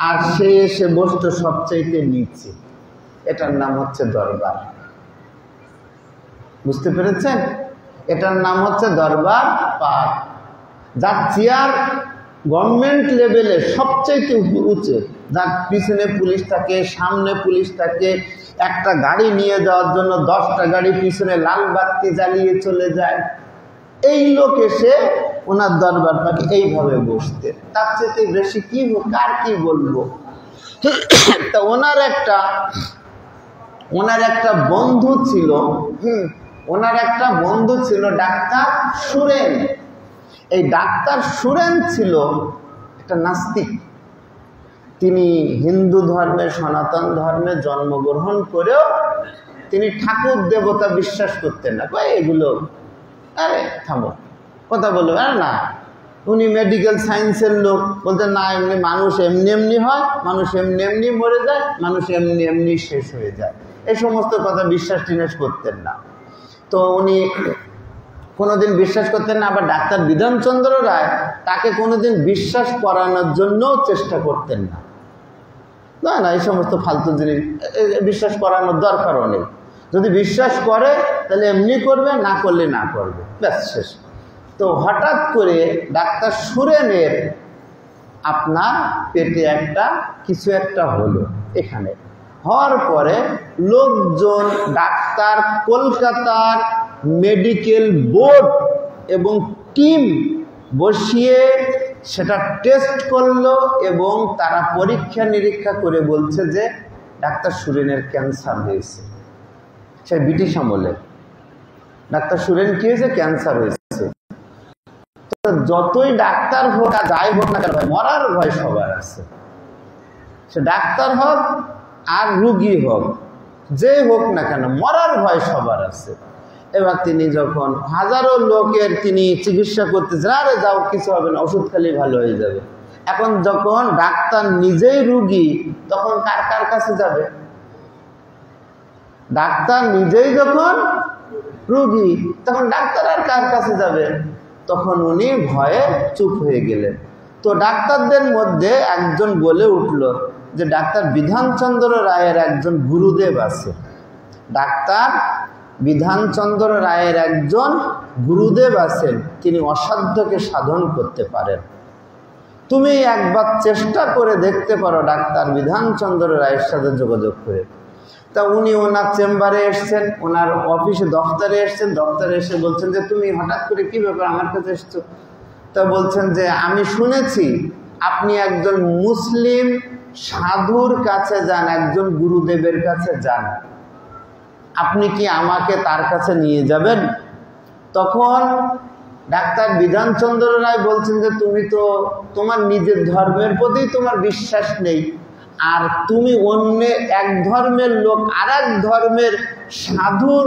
আর সে এসে বসতো সবচাইতে নিচে। এটার নাম হচ্ছে দরবার। বুঝতে পেরেছেন? এটার নাম হচ্ছে দরবার পাক। যার চেয়ার গভর্নমেন্ট লেভেলে সবচাইতে উঁচু, যার পিছনে পুলিশ থাকে, সামনে পুলিশ থাকে, একটা গাড়ি নিয়ে যাওয়ার জন্য 10টা গাড়ি পিছনে লাল বাতি জ্বালিয়ে চলে যায়, এই লোক এসে ওনার দরবার পাকে এইভাবে বসতে। তার চেয়ে বেশি কি কার কি বলবো। তা ওনার একটা বন্ধু ছিল, ওনার একটা বন্ধু ছিল ডাক্তার সুরেন। এই ডাক্তার সুরেন ছিল একটা নাস্তিক। তিনি হিন্দু ধর্মে, সনাতন ধর্মে জন্মগ্রহণ করেও তিনি ঠাকুর দেবতা বিশ্বাস করতেন না। এগুলো আরে থামো, কথা বলবো না। উনি মেডিকেল সায়েন্সের লোক, বলতেন না এমনি মানুষ এমনি এমনি হয়, মানুষ এমনি এমনি মরে যায়, মানুষ এমনি এমনি শেষ হয়ে যায়, এই সমস্ত কথা বিশ্বাস টিনাস করতেন না। তো উনি কোনোদিন বিশ্বাস করতেন না। আবার ডাক্তার বিধানচন্দ্র রায় তাকে কোনোদিন বিশ্বাস করানোর জন্যও চেষ্টা করতেন না। না, এই সমস্ত ফালতু জিনিস বিশ্বাস করানোর দরকারও নেই। যদি বিশ্বাস করে তাহলে এমনি করবে, না করলে না করবে, ব্যাস শেষ। তো হঠাৎ করে ডাক্তার সুরেনের আপনার পেটে কিছু একটা হলো। এখানে হওয়ার পরে লোকজন, ডাক্তার, কলকাতার মেডিকেল বোর্ড এবং টিম বসিয়ে সেটা টেস্ট করলো এবং তারা পরীক্ষা নিরীক্ষা করে বলছে যে ডাক্তার সুরেনের ক্যান্সার হয়েছে। সে ব্রিটিশ আমলে ডাক্তার সুরেন কি হয়েছে? ক্যান্সার হয়েছে। যতই ডাক্তার হোক আর যাই হোক না কেন, মরার ভয় সবার আছে। সে ডাক্তার হোক আর রুগী হোক, যে হোক না কেন, মরার ভয় সবার আছে। এবার তিনি যখন হাজারো লোকের তিনি চিকিৎসা করতেছেন, আরে যাও কিছু হবে না, ওষুধ খালি ভালো হয়ে যাবে। এখন যখন ডাক্তার নিজেই রুগী, তখন কার কার কাছে যাবে? ডাক্তার নিজেই যখন রুগী, তখন ডাক্তার আর কার কাছে যাবে? তখন উনি ভয়ে চুপ হয়ে গেলেন। তো ডাক্তারদের মধ্যে একজন বলে উঠল যে ডাক্তার বিধানচন্দ্র রায়ের একজন গুরুদেব আছে। ডাক্তার বিধানচন্দ্র রায়ের একজন গুরুদেব আছেন, তিনি অসাধ্যকে সাধন করতে পারেন। তুমি একবার চেষ্টা করে দেখতে পারো ডাক্তার বিধানচন্দ্র রায়ের সাথে যোগাযোগ করে। তা উনি ওনার চেম্বারে এসছেন, ওনার অফিসে দফতরে এসছেন। দফতরে এসে বলছেন যে তুমি হঠাৎ করে কি ব্যাপার আমার কাছে এসছো? তা বলছেন যে আমি শুনেছি আপনি একজন মুসলিম সাধুর কাছে যান, একজন গুরুদেবের কাছে যান, আপনি কি আমাকে তার কাছে নিয়ে যাবেন? তখন ডাক্তার বিধানচন্দ্র রায় বলছেন যে তুমি তো তোমার নিজের ধর্মের প্রতি তোমার বিশ্বাস নেই, আর তুমি অন্য এক ধর্মের লোক আর এক ধর্মের সাধুর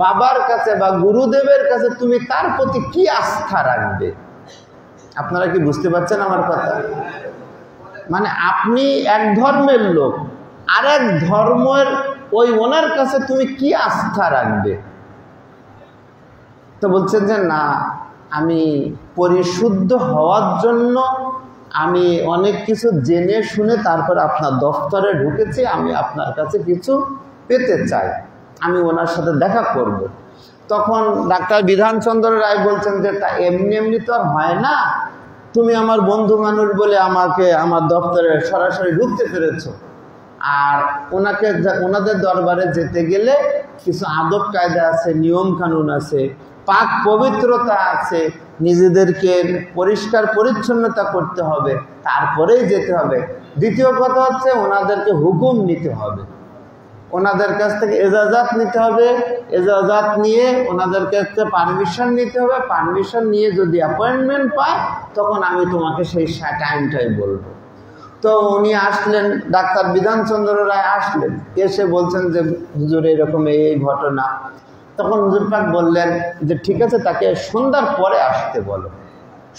বাবার কাছে বা গুরুদেবের কাছে তুমি তার প্রতি কি আস্থা রাখবে? আপনারা কি বুঝতে পারছেন আমার কথা? মানে আপনি এক ধর্মের লোক, আর এক ধর্মের ওনার কাছে তুমি কি আস্থা রাখবে? তো বলছেন যে না, আমি পরিশুদ্ধ হওয়ার জন্য আমি অনেক কিছু জেনে শুনে তারপর আপনার দফতরে ঢুকেছি, আমি আপনার কাছে কিছু পেতে চাই, আমি ওনার সাথে দেখা করব। তখন ডাক্তার বিধানচন্দ্র রায় বলছেন যে তা এমনি এমনি তো আর হয় না, তুমি আমার বন্ধু মানুষ বলে আমাকে আমার দপ্তরে সরাসরি ঢুকতে পেরেছো, আর ওনাদের দরবারে যেতে গেলে কিছু আদব কায়দা আছে, নিয়ম কানুন আছে, পাক পবিত্রতা আছে, নিজেদেরকে পরিষ্কার পরিচ্ছন্নতা করতে হবে, তারপরেই যেতে হবে। দ্বিতীয় কথা হচ্ছে ওনাদেরকে হুকুম নিতে হবে, ওনাদের কাছ থেকে এজাজাত নিতে হবে, এজাজাত নিয়ে ওনাদের কাছে পারমিশন নিতে হবে, পারমিশন নিয়ে যদি অ্যাপয়েন্টমেন্ট পায় তখন আমি তোমাকে সেই টাইমটাই বলবো। তো উনি আসলেন, ডাক্তার বিধানচন্দ্র রায় আসলেন, এসে বলছেন যে হুজুর এরকম এই ঘটনা। তখন হুজুর পাক বললেন যে ঠিক আছে, তাকে সন্ধ্যার পরে আসতে বলো।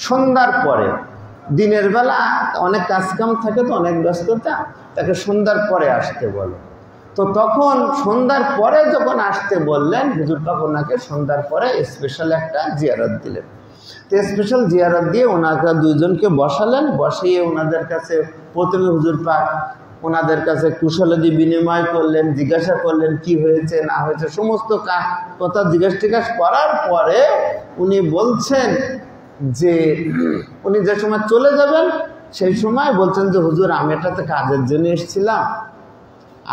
সন্ধ্যার পরে, দিনের বেলা অনেক কাজকাম থাকে তো, অনেক ব্যস্ততা, তাকে সন্ধ্যার পরে আসতে বলো। তো তখন সন্ধ্যার পরে যখন আসতে বললেন, হুজুর পাক ওনাকে সন্ধ্যার পরে স্পেশাল একটা জিয়ারত দিলেন। তো স্পেশাল জিয়ারত দিয়ে ওনাকে দুইজনকে বসালেন, বসিয়ে ওনাদের কাছে প্রথমে হুজুর পাক ওনাদের কাছে কুশলাদি বিনিময় করলেন, জিজ্ঞাসা করলেন কি হয়েছে না হয়েছে, সমস্ত কথা জিজ্ঞাসা করার পরে উনি বলছেন যে উনি যে সময় চলে যাবেন সেই সময় বলছেন যে হুজুর আমি এটাতে কাজের জন্য এসেছিলাম,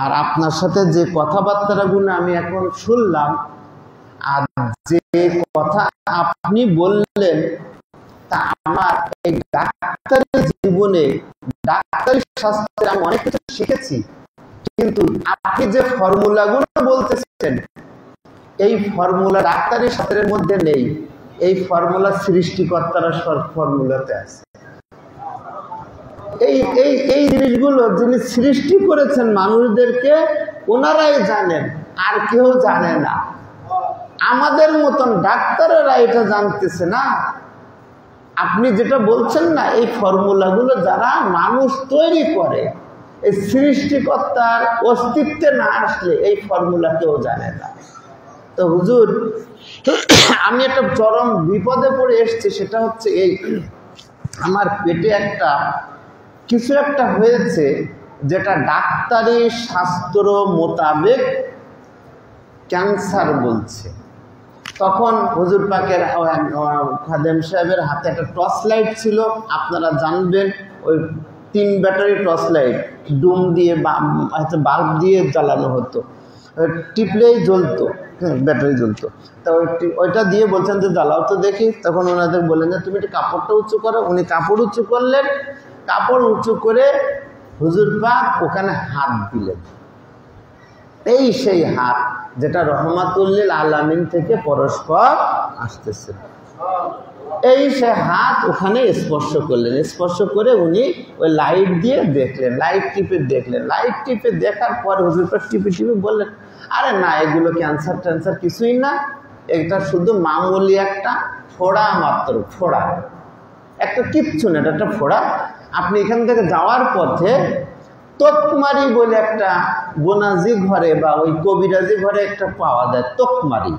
আর আপনার সাথে যে কথাবার্তাগুলো আমি এখন শুনলাম, আর যে কথা আপনি বললেন, তা আমার এই ডাক্তারের জীবনে, ডাক্তারি শাস্ত্রে আমি অনেক কিছু শিখেছি, কিন্তু আপনি যে ফর্মুলাগুলো বলতেছেন এই ফর্মুলা ডাক্তারি শাস্ত্রের মধ্যে নেই, এই ফর্মুলা সৃষ্টিকর্তারা ফর্মুলাতে আছে। এই এই এই জিনিসগুলো যিনি সৃষ্টি করেছেন মানুষদেরকে, ওনারাই জানেন, আর কেউ জানে না। আমাদের মতন ডাক্তারেরা এটা জানতেছে না। আপনি যেটা বলছেন না, এই ফর্মুলাগুলো যারা মানুষ তৈরি করে, এই সৃষ্টিকর্তার অস্তিত্বে না আসলে এই ফর্মুলা কেউ জানে না। তো হুজুর আমি একটা চরম বিপদে পড়ে এসেছি, সেটা হচ্ছে এই আমার পেটে কিছু একটা হয়েছে, যেটা ডাক্তারি শাস্ত্র মোতাবেক ক্যান্সার বলছে। তখন হুজুর পাকের খাদেম সাহেবের হাতে একটা টর্চ লাইট ছিল, আপনারা জানবেন ওই 3 ব্যাটারি টর্চ লাইট, ডুম দিয়ে বাল্ব দিয়ে জ্বালানো হতো, টিপলেই জ্বলতো, ব্যাটারি জ্বলতো। তা ওইটা দিয়ে বলছেন যে জ্বালাও তো দেখি। তখন ওনাদের বললেন যে তুমি একটু কাপড়টা উঁচু করো। উনি কাপড় উঁচু করলেন, কাপড় উঁচু করে হুজুর পাক ওখানে হাত দিলেন। এই সেই হাত যেটা রহমাতুল্লিল আলামিন থেকে পরস্পর আসতেছে, এই সে হাত ওখানে স্পর্শ করলেন। স্পর্শ করে উনি ওই লাইট দিয়ে দেখলেন, লাইট টিপে দেখলেন। লাইট টিপে দেখার পরে হুজুর পাক টিপে টিপে বললেন, আরে না, এগুলো ক্যান্সার ট্যান্সার কিছুই না, এটা শুধু মামুলি একটা ফোড়া মাত্র, ফোড়া, একটা কিচ্ছু না, এটা একটা ফোড়া। আপনি এখান থেকে যাওয়ার পথে তোকমারি বলে একটা বোনাজি ঘরে বা ওই কবিরাজি ঘরে একটা পাওয়া যায়, তোকমারি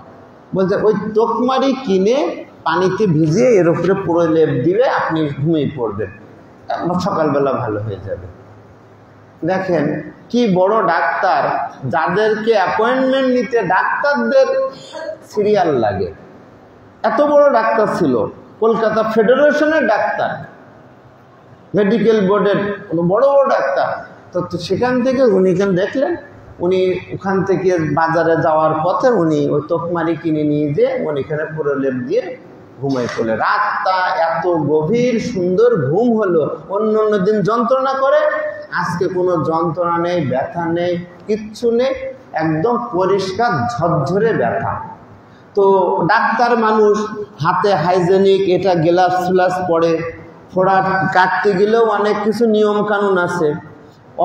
বলছে, ওই তোকমারি কিনে পানিতে ভিজিয়ে এর উপরে পুরো লেপ দিবে, আপনি ঘুমিয়ে পড়বেন, সকালবেলা ভালো হয়ে যাবে। দেখেন কি বড় ডাক্তার, যাদেরকে অ্যাপয়েন্টমেন্ট নিতে ডাক্তারদের সিরিয়াল লাগে, এত বড় ডাক্তার ছিল, কলকাতা ফেডারেশনের ডাক্তার, মেডিকেল বোর্ডের বড় বড় ডাক্তার। তো সেখান থেকে উনি দেখলেন, উনি ওখান থেকে বাজারে যাওয়ার পথে উনি ওই তোকমারি কিনে নিয়ে যেয়ে উনি এখানে পুরো লেপ দিয়ে ঘুমাই পড়লেন। রাতটা এত গভীর সুন্দর ঘুম হলো। অন্য অন্য দিন যন্ত্রণা করে, আজকে কোনো যন্ত্রণা নেই, ব্যথা নেই, কিচ্ছু নেই, একদম পরিষ্কার ঝরঝরে ব্যথা। তো ডাক্তার মানুষ, হাতে হাইজেনিক, এটা গ্লাভস ফ্লাস পরে, ফোড়া কাটতে গেলেও অনেক কিছু নিয়ম কানুন আছে।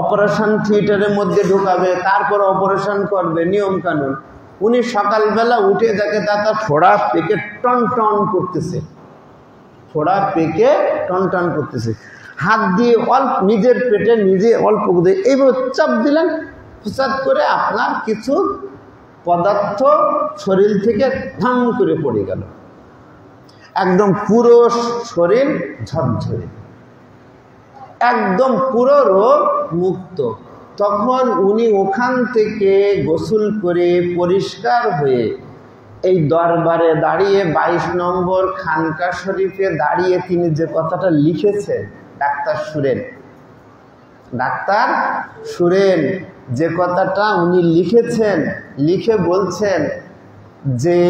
অপারেশন থিয়েটারের মধ্যে ঢুকাবে, তারপর অপারেশন করবে, নিয়ম কানুন। উনি সকালবেলা উঠে দেখে তার ফোড়া পেকে টন টন করতেছে, ফোড়া পেকে টন টন করতেছে। হাত দিয়ে অল্প নিজের পেটে নিজে অল্প দিয়ে এইভাবে চাপ দিলেন, হুচাত করে আপনার কিছু পদার্থ শরীর থেকে ধাম করে পড়ে গেল, একদম পুরো শরীর ঝরঝরে, একদম পুরো রোগ মুক্ত। তখন উনি ওখান থেকে গোসল করে পরিষ্কার হয়ে এই দরবারে দাঁড়িয়ে 22 নম্বর খানকা শরীফে দাঁড়িয়ে তিনি যে কথাটা লিখেছেন, ডাক্তার সুরেন যে কথাটা উনি লিখেছেন, লিখে বলছেন যে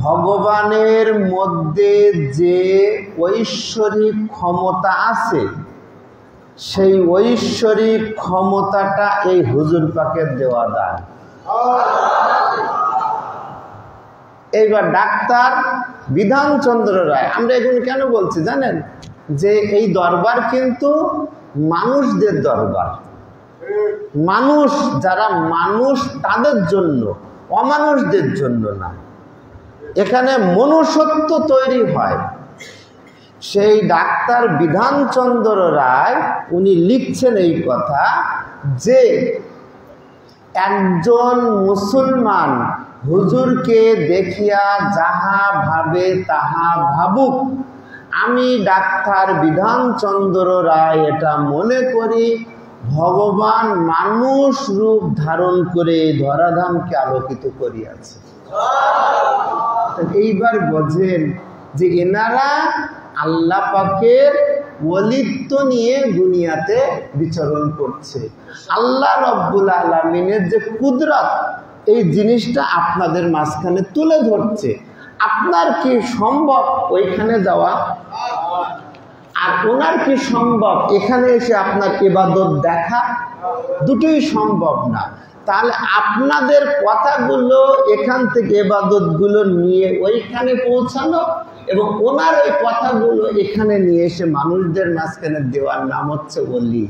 ভগবানের মধ্যে যে ঐশ্বরিক ক্ষমতা আছে, সেই ঐশ্বরিক ক্ষমতাটা এই হুজুর পাকের দেওয়া দান। এইবার ডাক্তার বিধানচন্দ্র রায়, আমরা এগুলো কেন বলছি জানেন, যে এই দরবার কিন্তু মানুষদের দরবার, মানুষ যারা মানুষ তাদের জন্য, অমানুষদের জন্য না। এখানে মনুষ্যত্ব তৈরি হয়। সেই ডাক্তার বিধানচন্দ্র রায় উনি লিখছেন এই কথা যে একজন মুসলমান হুজুরকে দেখিয়া যাহা ভাবে তাহা ভাবুক, আমি ডাক্তার বিধানচন্দ্র রায় এটা মনে করি ভগবান মানুষ রূপ ধারণ করে ধরাধামকে আলোকিত করিয়াছে। এইবার বোঝেন যে এনারা আল্লাহ পাকের ওলিত্ব নিয়ে দুনিয়াতে বিচরণ করছে। আল্লাহ রব্বুল আলামিনের যে কুদরত, এই জিনিসটা আপনাদের মাঝখানে তুলে ধরছে। আপনার কি সম্ভব ওইখানে যাওয়া? আর ওনার কি সম্ভব এখানে এসে আপনার ইবাদত দেখা? দুটোই সম্ভব না। তাহলে আপনাদের কথাগুলো এখান থেকে ইবাদতগুলো নিয়ে ওইখানে পৌঁছানো এবং ওনার ওই কথাগুলো এখানে নিয়ে এসে মানুষদের মাঝখানে দেওয়ার নাম হচ্ছে ওলি।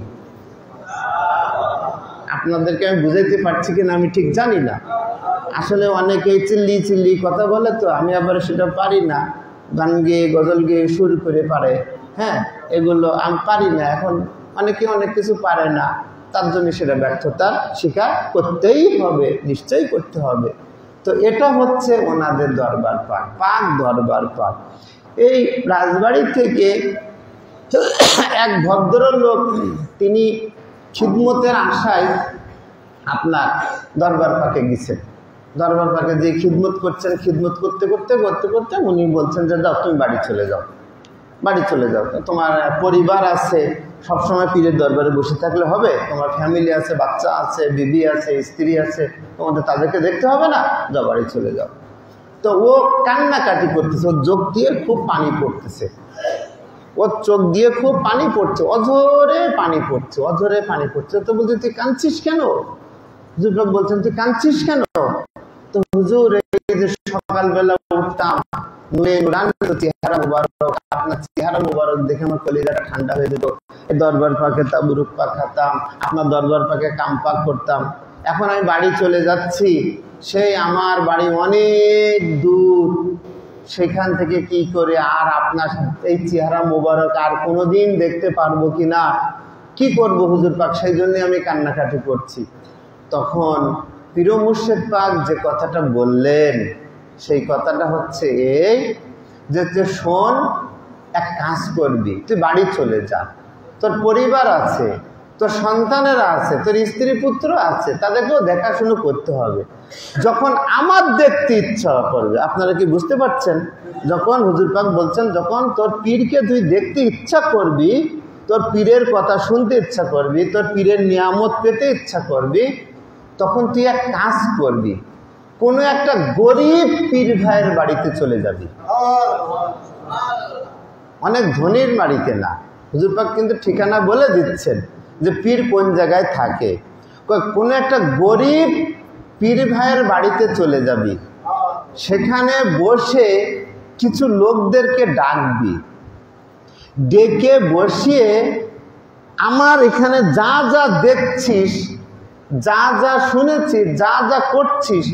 আপনাদেরকে আমি বুঝাইতে পারছি কিনা আমি ঠিক জানি না। আসলে অনেকেই চিল্লি কথা বলে, তো আমি আবার সেটা পারি না। গান গেয়ে গজল গেয়ে সুর করে পারে, হ্যাঁ, এগুলো আমি পারি না। এখন অনেকে অনেক কিছু পারে না, তার জন্য সেটা ব্যর্থতার স্বীকার করতেই হবে, নিশ্চয়ই করতে হবে। তো এটা হচ্ছে ওনাদের দরবার পাক দরবার পাক। এই রাজবাড়ি থেকে এক ভদ্রলোক, তিনি খিদমতের আশায় আপনার দরবার পাকে গেছেন। দরবার পাকে যে খিদমত করছেন, খিদমত করতে করতে উনি বলছেন যে দাও তুমি বাড়ি চলে যাও, তোমার পরিবার আছে, সবসময় পীরের দরবারে বসে থাকলে হবে? তোমার ফ্যামিলি আছে, বাচ্চা আছে, বিবি আছে, স্ত্রী আছে, তোমাদের তাদেরকে দেখতে হবে না? যাও বাড়ি চলে যাও। তো ও কান্নাকাটি করতেছে, ওর চোখ দিয়ে খুব পানি পড়তেছে, অঝরে পানি পড়ছে। তো বলছে তুই কাঁদছিস কেন? হুজুর বলছেন তুই কাঁদছিস কেন? তো হুজুর এই যে সকালবেলা উঠতাম, চেহারা মুবারক, আপনার চেহারা মুবারক দেখে আমার কলিজাটা ঠান্ডা হয়ে যেত। দরবার পাকে তাবুরুক পাক খাতাম, আপনার দরবার পাকে কাম পাক করতাম। এখন আমি বাড়ি চলে যাচ্ছি, সেই আমার বাড়ি অনেক দূর, সেখান থেকে কি করে আর আপনার এই চেহারা মুবারক আর কোনোদিন দেখতে পারবো কিনা, কি করব হুজুর পাক, সেই জন্য আমি কান্নাকাটি করছি। তখন পীর মুর্শিদ পাক যে কথাটা বললেন, সেই কথাটা হচ্ছে এই যে শোন, এক কাজ করবি, তুই বাড়ি চলে যা, তোর পরিবার আছে, তোর সন্তানেরা আছে, তোর স্ত্রী পুত্র আছে, তাদেরকেও দেখাশুনো করতে হবে। যখন আমার দেখতে ইচ্ছা করবে, আপনারা কি বুঝতে পারছেন? যখন হুজুর পাক বলছেন যখন তোর পীরকে তুই দেখতে ইচ্ছা করবি, তোর পীরের কথা শুনতে ইচ্ছা করবি, তোর পীরের নিয়ামত পেতে ইচ্ছা করবি, তখন তুই এক কাজ করবি, কোনো একটা গরিব পীর ভাইয়ের বাড়িতে চলে যাবি, অনেক ধনীর বাড়িতে না। হুজুর পাক কিন্তু ঠিকানা বলে দিচ্ছেন যে পীর কোন জায়গায় থাকে। কোনো একটা গরিব পীর ভাইয়ের বাড়িতে চলে যাবি, সেখানে বসে কিছু লোকদেরকে ডাকবি, ডেকে বসিয়ে আমার এখানে যা যা দেখছিস, যা যা শুনেছিস, যা যা করছিস,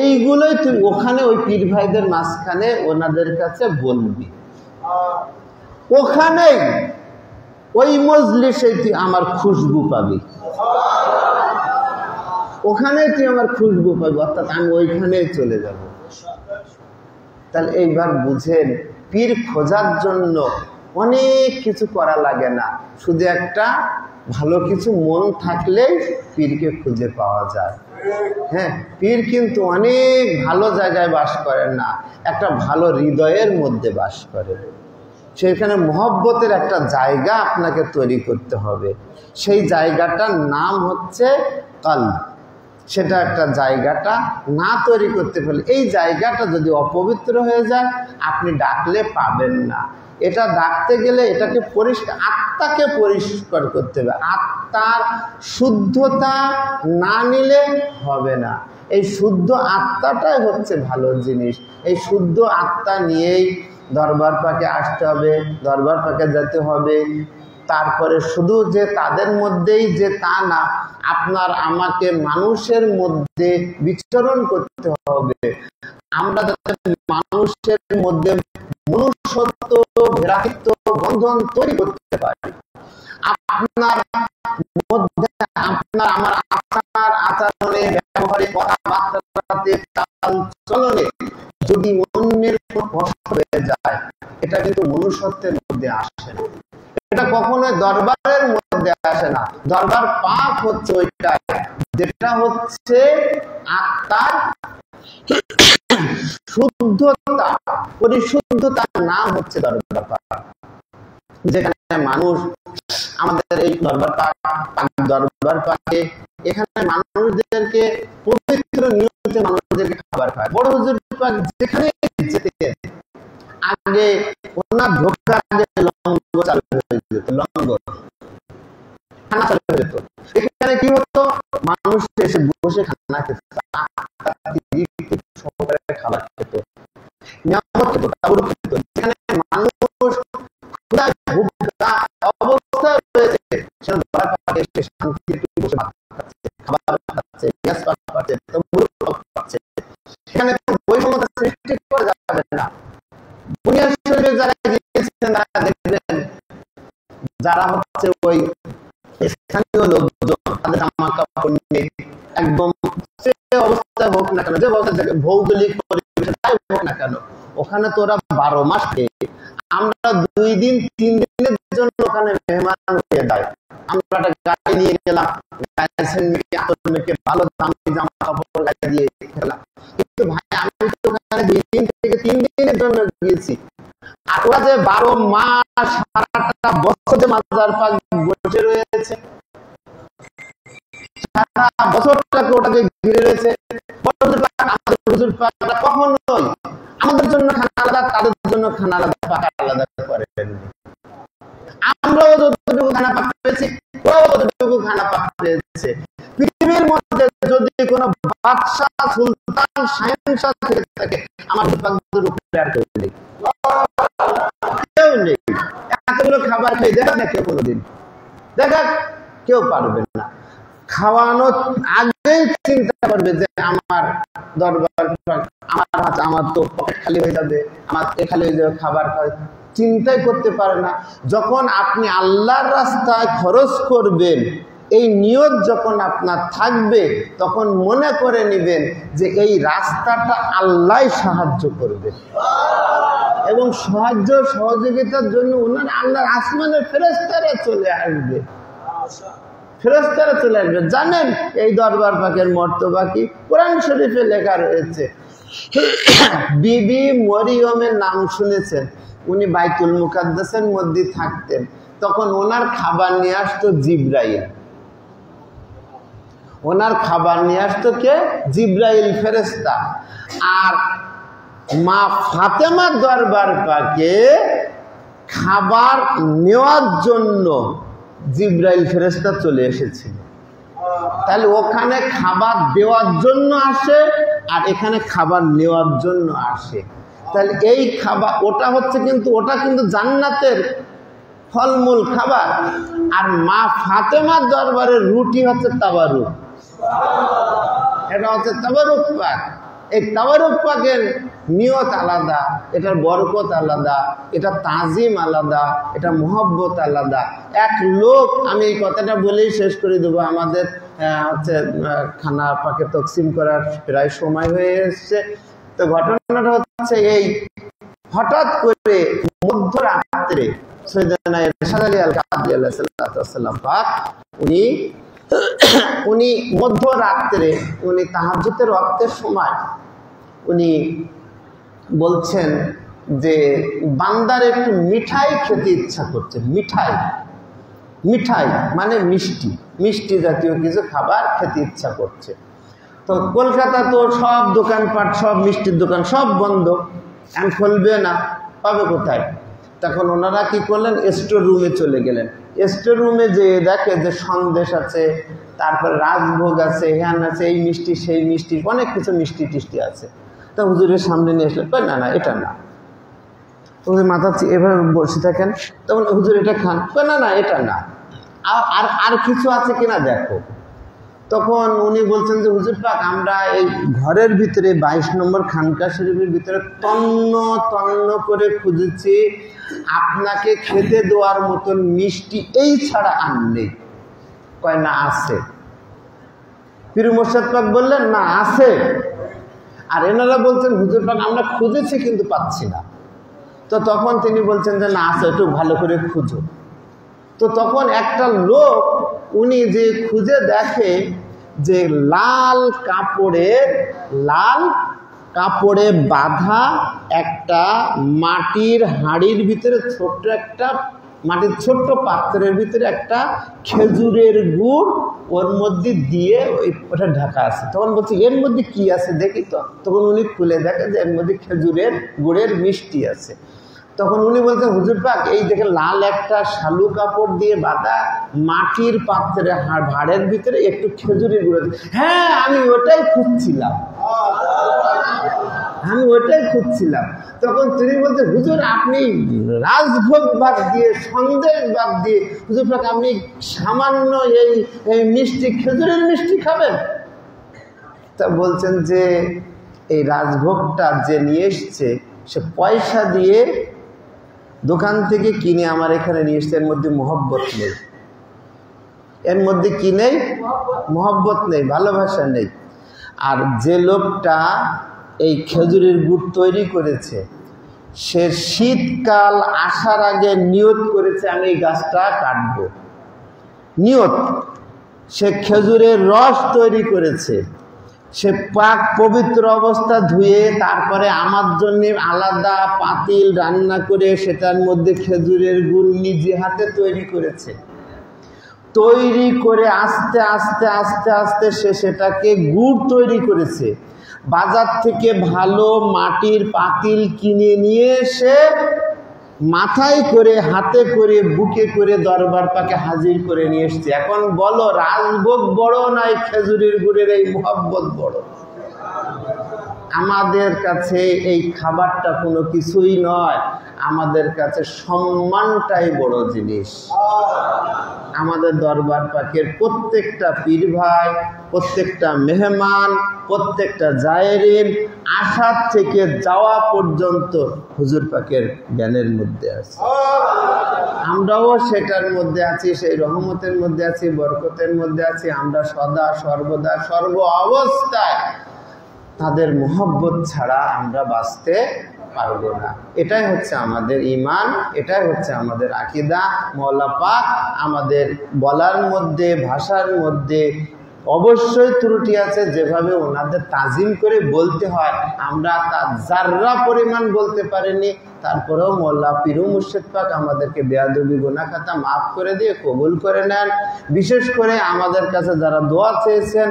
এইগুলোই তুই ওখানে ওই পীর ভাইদের মাঝখানে ওনাদের কাছে বলবি। ওখানেই ওই মজলিসে তুই আমার খুশবু পাবি, ওখানেই তুই আমার খুশবু পাবি, অর্থাৎ আমি ওইখানেই চলে যাব। তাহলে এইবার বুঝেন, পীর খোঁজার জন্য অনেক কিছু করা লাগে না, শুধু একটা ভালো কিছু মন থাকলেই পীরকে খুঁজে পাওয়া যায়। হ্যাঁ, পীর কিন্তু অনেক ভালো জায়গায় বাস করেন না, একটা ভালো হৃদয়ের মধ্যে বাস করেন। সেখানে মহব্বতের একটা জায়গা আপনাকে তৈরি করতে হবে। সেই জায়গাটার নাম হচ্ছে কলব। সেটা একটা জায়গাটা না তৈরি করতে পারলে, এই জায়গাটা যদি অপবিত্র হয়ে যায়, আপনি ডাকলে পাবেন না। এটা ডাকতে গেলে এটাকে পরিষ্কার, আত্মাকে পরিষ্কার করতে হবে। আত্মার শুদ্ধতা না নিলে হবে না। এই শুদ্ধ আত্মাটাই হচ্ছে ভালো জিনিস। এই শুদ্ধ আত্মা নিয়েই দরবার পাকে আসতে হবে, দরবার পাকে যেতে হবে। তারপরে শুধু যে তাদের মধ্যেই যে তা না, আপনার আমাকে মানুষের মধ্যে বিচরণ করতে হবে। আমরা যাতে মানুষের মধ্যে মনুষ্যত্ব, ভ্রাতৃত্ব বন্ধন তৈরি করতে পারি। আপনার মধ্যে, আপনার আমার আচার আচরণে, ব্যবহারে, কথাবার্তাতে, চাল চলনে যদি অন্যের কষ্ট হয়ে যায়, এটা কিন্তু মনুষ্যত্বের মধ্যে আসে না। এটা কখনোই দরবারের মধ্যে আসে না। দরবার পাপ হচ্ছে ওইটা, যেটা হচ্ছে আত্মার শুদ্ধতা, পরিশুদ্ধতার নাম হচ্ছে দরবার পাক। যেখানে মানুষ, আমাদের এই দরবার পাকে এখানে মানুষদেরকে পবিত্র নিয়তে মানুষদেরকে খাবার খায়। বড় হুজুর পাক যেখানে যেতে আগে ওনার ঢোকার আগে লঙ্গ চালু হয়ে যেত, লঙ্গ খানা চালু হয়ে যেত। এখানে কি হতো, মানুষ এসে বসে খানা খেত, সহকারে খাবার খেত, নিয়ামত খেত, তাবরুক খেত। যেখানে মানুষ অবস্থায় রয়েছে, সেখানে দরবার পাকে এসে শান্তিতে বসে ভাত খাচ্ছে, খাবার খাচ্ছে, গ্যাস পাচ্ছে, তাবরুক পাচ্ছে। সেখানে বৈষম্যতা সৃষ্টি করা যাবে না। বুনিয়াদ শরীফে যারা গিয়েছেন তারা দেখবেন, যারা হচ্ছে ওই স্থানীয় লোকজন, তাদের জামা কাপড় নেই, একদম অবস্থায় হোক না কেন, যে অবস্থা ভৌগোলিক পরিবেশে যাই হোক না কেন, ওখানে তো ওরা 12 মাস খেয়ে, আমরা 2 দিন 3 দিনের জন্য ওখানে মেহমান হয়ে যায়। আমরা একটা গাড়ি নিয়ে গেলাম, ভালো দামি জামা কাপড় গাড়ি দিয়ে খেলাম, কিন্তু ভাই আমি তো ওখানে 2 দিন থেকে 3 দিনের জন্য গিয়েছি। আর ওরা যে 12 মাস সারাটা বছর যে মাজার পাক বসে রয়েছে, সারা বছরটাকে ওটাকে ঘিরে রয়েছে। কখনোই আমাদের জন্য খানা আলাদা, তাদের জন্য খানা আলাদা, পাক আলাদা করেন। আমরাও যতটুকু খানা পাক পেয়েছি, ওরাও ততটুকু খানা পাক পেয়েছে। পৃথিবীর মধ্যে যদি কোনো বাদশাহ, সুলতান, শাহেনশাহ থেকে থাকে, আমার পাকদের উপরে আর কেউ নেই, কেউ নেই। এতগুলো খাবার খেয়ে দেখা না কেউ কোনোদিন, দেখা কেউ পারবে না। খাওয়ানোর আগেই চিন্তা করবে যে আমার দরবার, আমার তো পকেট খালি হয়ে যাবে, আমার খালি হয়ে যাবে, খাবার খাওয়া চিন্তাই করতে পারে না। যখন আপনি আল্লাহর রাস্তায় খরচ করবেন, এই নিয়ত যখন আপনার থাকবে, তখন মনে করে নেবেন যে এই রাস্তাটা আল্লাহ সাহায্য করবে, এবং সাহায্য সহযোগিতার জন্য ওনার আল্লাহর আসমানের ফেরেশতারা চলে আসবে, ফেরেশতারা চলে আসবে। জানেন এই দরবার পাকের মর্তবা কি? কোরআন শরীফে লেখা রয়েছে। বিবি মরিয়মের নাম শুনেছেন? উনি বাইতুল মুকাদ্দাসের মধ্যে থাকতেন, তখন ওনার খাবার নিয়ে আসতো জিবরাইল। ওনার খাবার নিয়ে আসতো কে? জিবরাইল ফেরেশতা। আর মা ফাতেমার দরবার পাকে খাবার নেওয়ার জন্য জিবরাইল ফেরেশতা চলে এসেছিল। তাহলে ওখানে খাবার দেওয়ার জন্য আসে, আর এখানে খাবার নেওয়ার জন্য আসে। তাহলে এই খাবার, ওটা হচ্ছে কিন্তু, ওটা কিন্তু জান্নাতের ফলমূল খাবার। আর মা ফাতেমার দরবারের রুটি হচ্ছে তাবারুক, এটা হচ্ছে তাবারুক পাক। এই তাবারুক পাকের নিয়ত আলাদা, এটার বরকত আলাদা, এটা তাজিম আলাদা, এটা মহব্বত আলাদা। এক লোক, আমি এই কথাটা বলেই শেষ করে দেবো, আমাদের হচ্ছে খানা পাকে তকসিম করার প্রায় সময় হয়ে এসছে। তো ঘটনাটা হচ্ছে এই, হঠাৎ করে মধ্যরাত্রে সৈয়দনা ইরশাদ আলী আল কাদরি আলাইহিস সালাম পাক উনি উনি মধ্যরাত্রে উনি তাহাজ্জুদের ওয়াক্তের সময় উনি বলছেন যে বান্দার একটু মিঠাই খেতে ইচ্ছা করছে। মিঠাই মিঠাই মানে মিষ্টি, মিষ্টি জাতীয় কিছু খাবার খেতে ইচ্ছা করছে। তো কলকাতা তো সব দোকানপাট, সব মিষ্টির দোকান সব বন্ধ, এখন খুলবে না, পাবে কোথায়? তখন ওনারা কি করলেন, স্টোর রুমে চলে গেলেন। স্টোর রুমে যে দেখে যে সন্দেশ আছে, তারপর রাজভোগ আছে, হ্যান আছে, এই মিষ্টি সেই মিষ্টি, অনেক কিছু মিষ্টি টিষ্টি আছে। তা হুজুরের সামনে নিয়ে আসলেন, না না এটা না। হুজুর মাথা এভাবে বসে থাকেন, তখন হুজুর এটা খান, না না এটা না, আর আর কিছু আছে কিনা দেখো। তখন উনি বলছেন যে হুজুর পাক, আমরা এই ঘরের ভিতরে 22 নম্বর খানকা শরীফের ভিতরে তন্ন তন্ন করে খুঁজেছি, আপনাকে খেতে দেওয়ার মতন মিষ্টি এই ছাড়া আর নেই। কয় না আছে। পীর মুর্শিদ পাক বললেন না আছে। আর এনারা বলছেন হুজুর পাক আমরা খুঁজেছি কিন্তু পাচ্ছি না। তো তখন তিনি বলছেন যে না আছে, একটু ভালো করে খুঁজো। তো তখন একটা লোক উনি যে খুঁজে দেখে যে লাল কাপড়ে বাঁধা একটা মাটির হাঁড়ির ভিতরে ছোট্ট একটা মাটির ছোট্ট পাত্রের ভিতরে একটা খেজুরের গুড় ওর মধ্যে দিয়ে ওটা ঢাকা আছে। তখন বলছি এর মধ্যে কি আছে দেখি তো। তখন উনি খুলে দেখে যে এর মধ্যে খেজুরের গুড়ের মিষ্টি আছে। তখন উনি বলছেন হুজুর পাক, এই দেখে লাল একটা শালু কাপড় দিয়ে বাঁধা মাটির পাত্রে ভাঁড়ের ভিতরে একটু খেজুরের গুঁড়ো। হ্যাঁ আমি ওটাই খুঁজছিলাম। তখন তিনি বলছেন হুজুর আপনি রাজভোগ বাদ দিয়ে, সন্দেশ বাদ দিয়ে, হুজুর পাক আপনি সামান্য এই মিষ্টি, খেজুরের মিষ্টি খাবেন? তা বলছেন যে এই রাজভোগটা যে নিয়ে এসছে সে পয়সা দিয়ে দোকান থেকে কিনে আমার এখানে নিয়ে এসছে। এর মধ্যে মহব্বত নেই, এর মধ্যে কি নেই? মহব্বত নেই, ভালোবাসা নেই। আর যে লোকটা এই খেজুরের গুড় তৈরি করেছে, সে শীতকাল আসার আগে নিয়ত করেছে আমি এই গাছটা কাটবো। নিয়ত। সে খেজুরের রস তৈরি করেছে, সে পাক পবিত্র অবস্থা ধুয়ে তারপরে আমার জন্য আলাদা পাতিল রান্না করে সেটার মধ্যে খেজুরের গুড় নিজে হাতে তৈরি করেছে। তৈরি করে আস্তে আস্তে আস্তে আস্তে সে সেটাকে গুড় তৈরি করেছে। বাজার থেকে ভালো মাটির পাতিল কিনে নিয়ে এসে মাথায় করে, হাতে করে, বুকে করে দরবার পাকে হাজির করে নিয়ে এসছে। এখন বলো রাজভোগ বড় নাই খেজুরের গুড়ের এই মহব্বত বড়? আমাদের কাছে এই খাবারটা কোনো কিছুই নয়, আমাদের কাছে সম্মানটাই বড় জিনিস। আমাদের দরবার পাকের প্রত্যেকটা পীর ভাই, প্রত্যেকটা মেহমান, প্রত্যেকটা জায়েরিন আসার থেকে যাওয়া পর্যন্ত হুজুর পাকের জ্ঞানের মধ্যে আছে। আমরাও সেটার মধ্যে আছি, সেই রহমতের মধ্যে আছি, বরকতের মধ্যে আছি। আমরা সদা সর্বদা সর্ব অবস্থায় তাদের মোহব্বত ছাড়া আমরা বাঁচতে পারবো না। এটাই হচ্ছে আমাদের ঈমান, এটাই হচ্ছে আমাদের আকীদা। মওলা পাক আমাদের বলার মধ্যে, ভাষার মধ্যে অবশ্যই ত্রুটি আছে, যেভাবে ওনাদের তাজিম করে বলতে হয় আমরা তার যার্রা পরিমাণ বলতে পারিনি। তারপরেও মোল্লা পীর মুর্শিদ পাক আমাদেরকে বেয়াদবি গুনাহ খাতা মাফ করে দিয়ে কবুল করে নেন। বিশেষ করে আমাদের কাছে যারা দোয়া চেয়েছেন,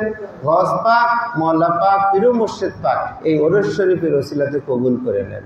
গস পাক, মোল্লা পাক, পীর মুর্শিদ পাক এই ওরস শরীফের ওসিলাতে কবুল করে নেন।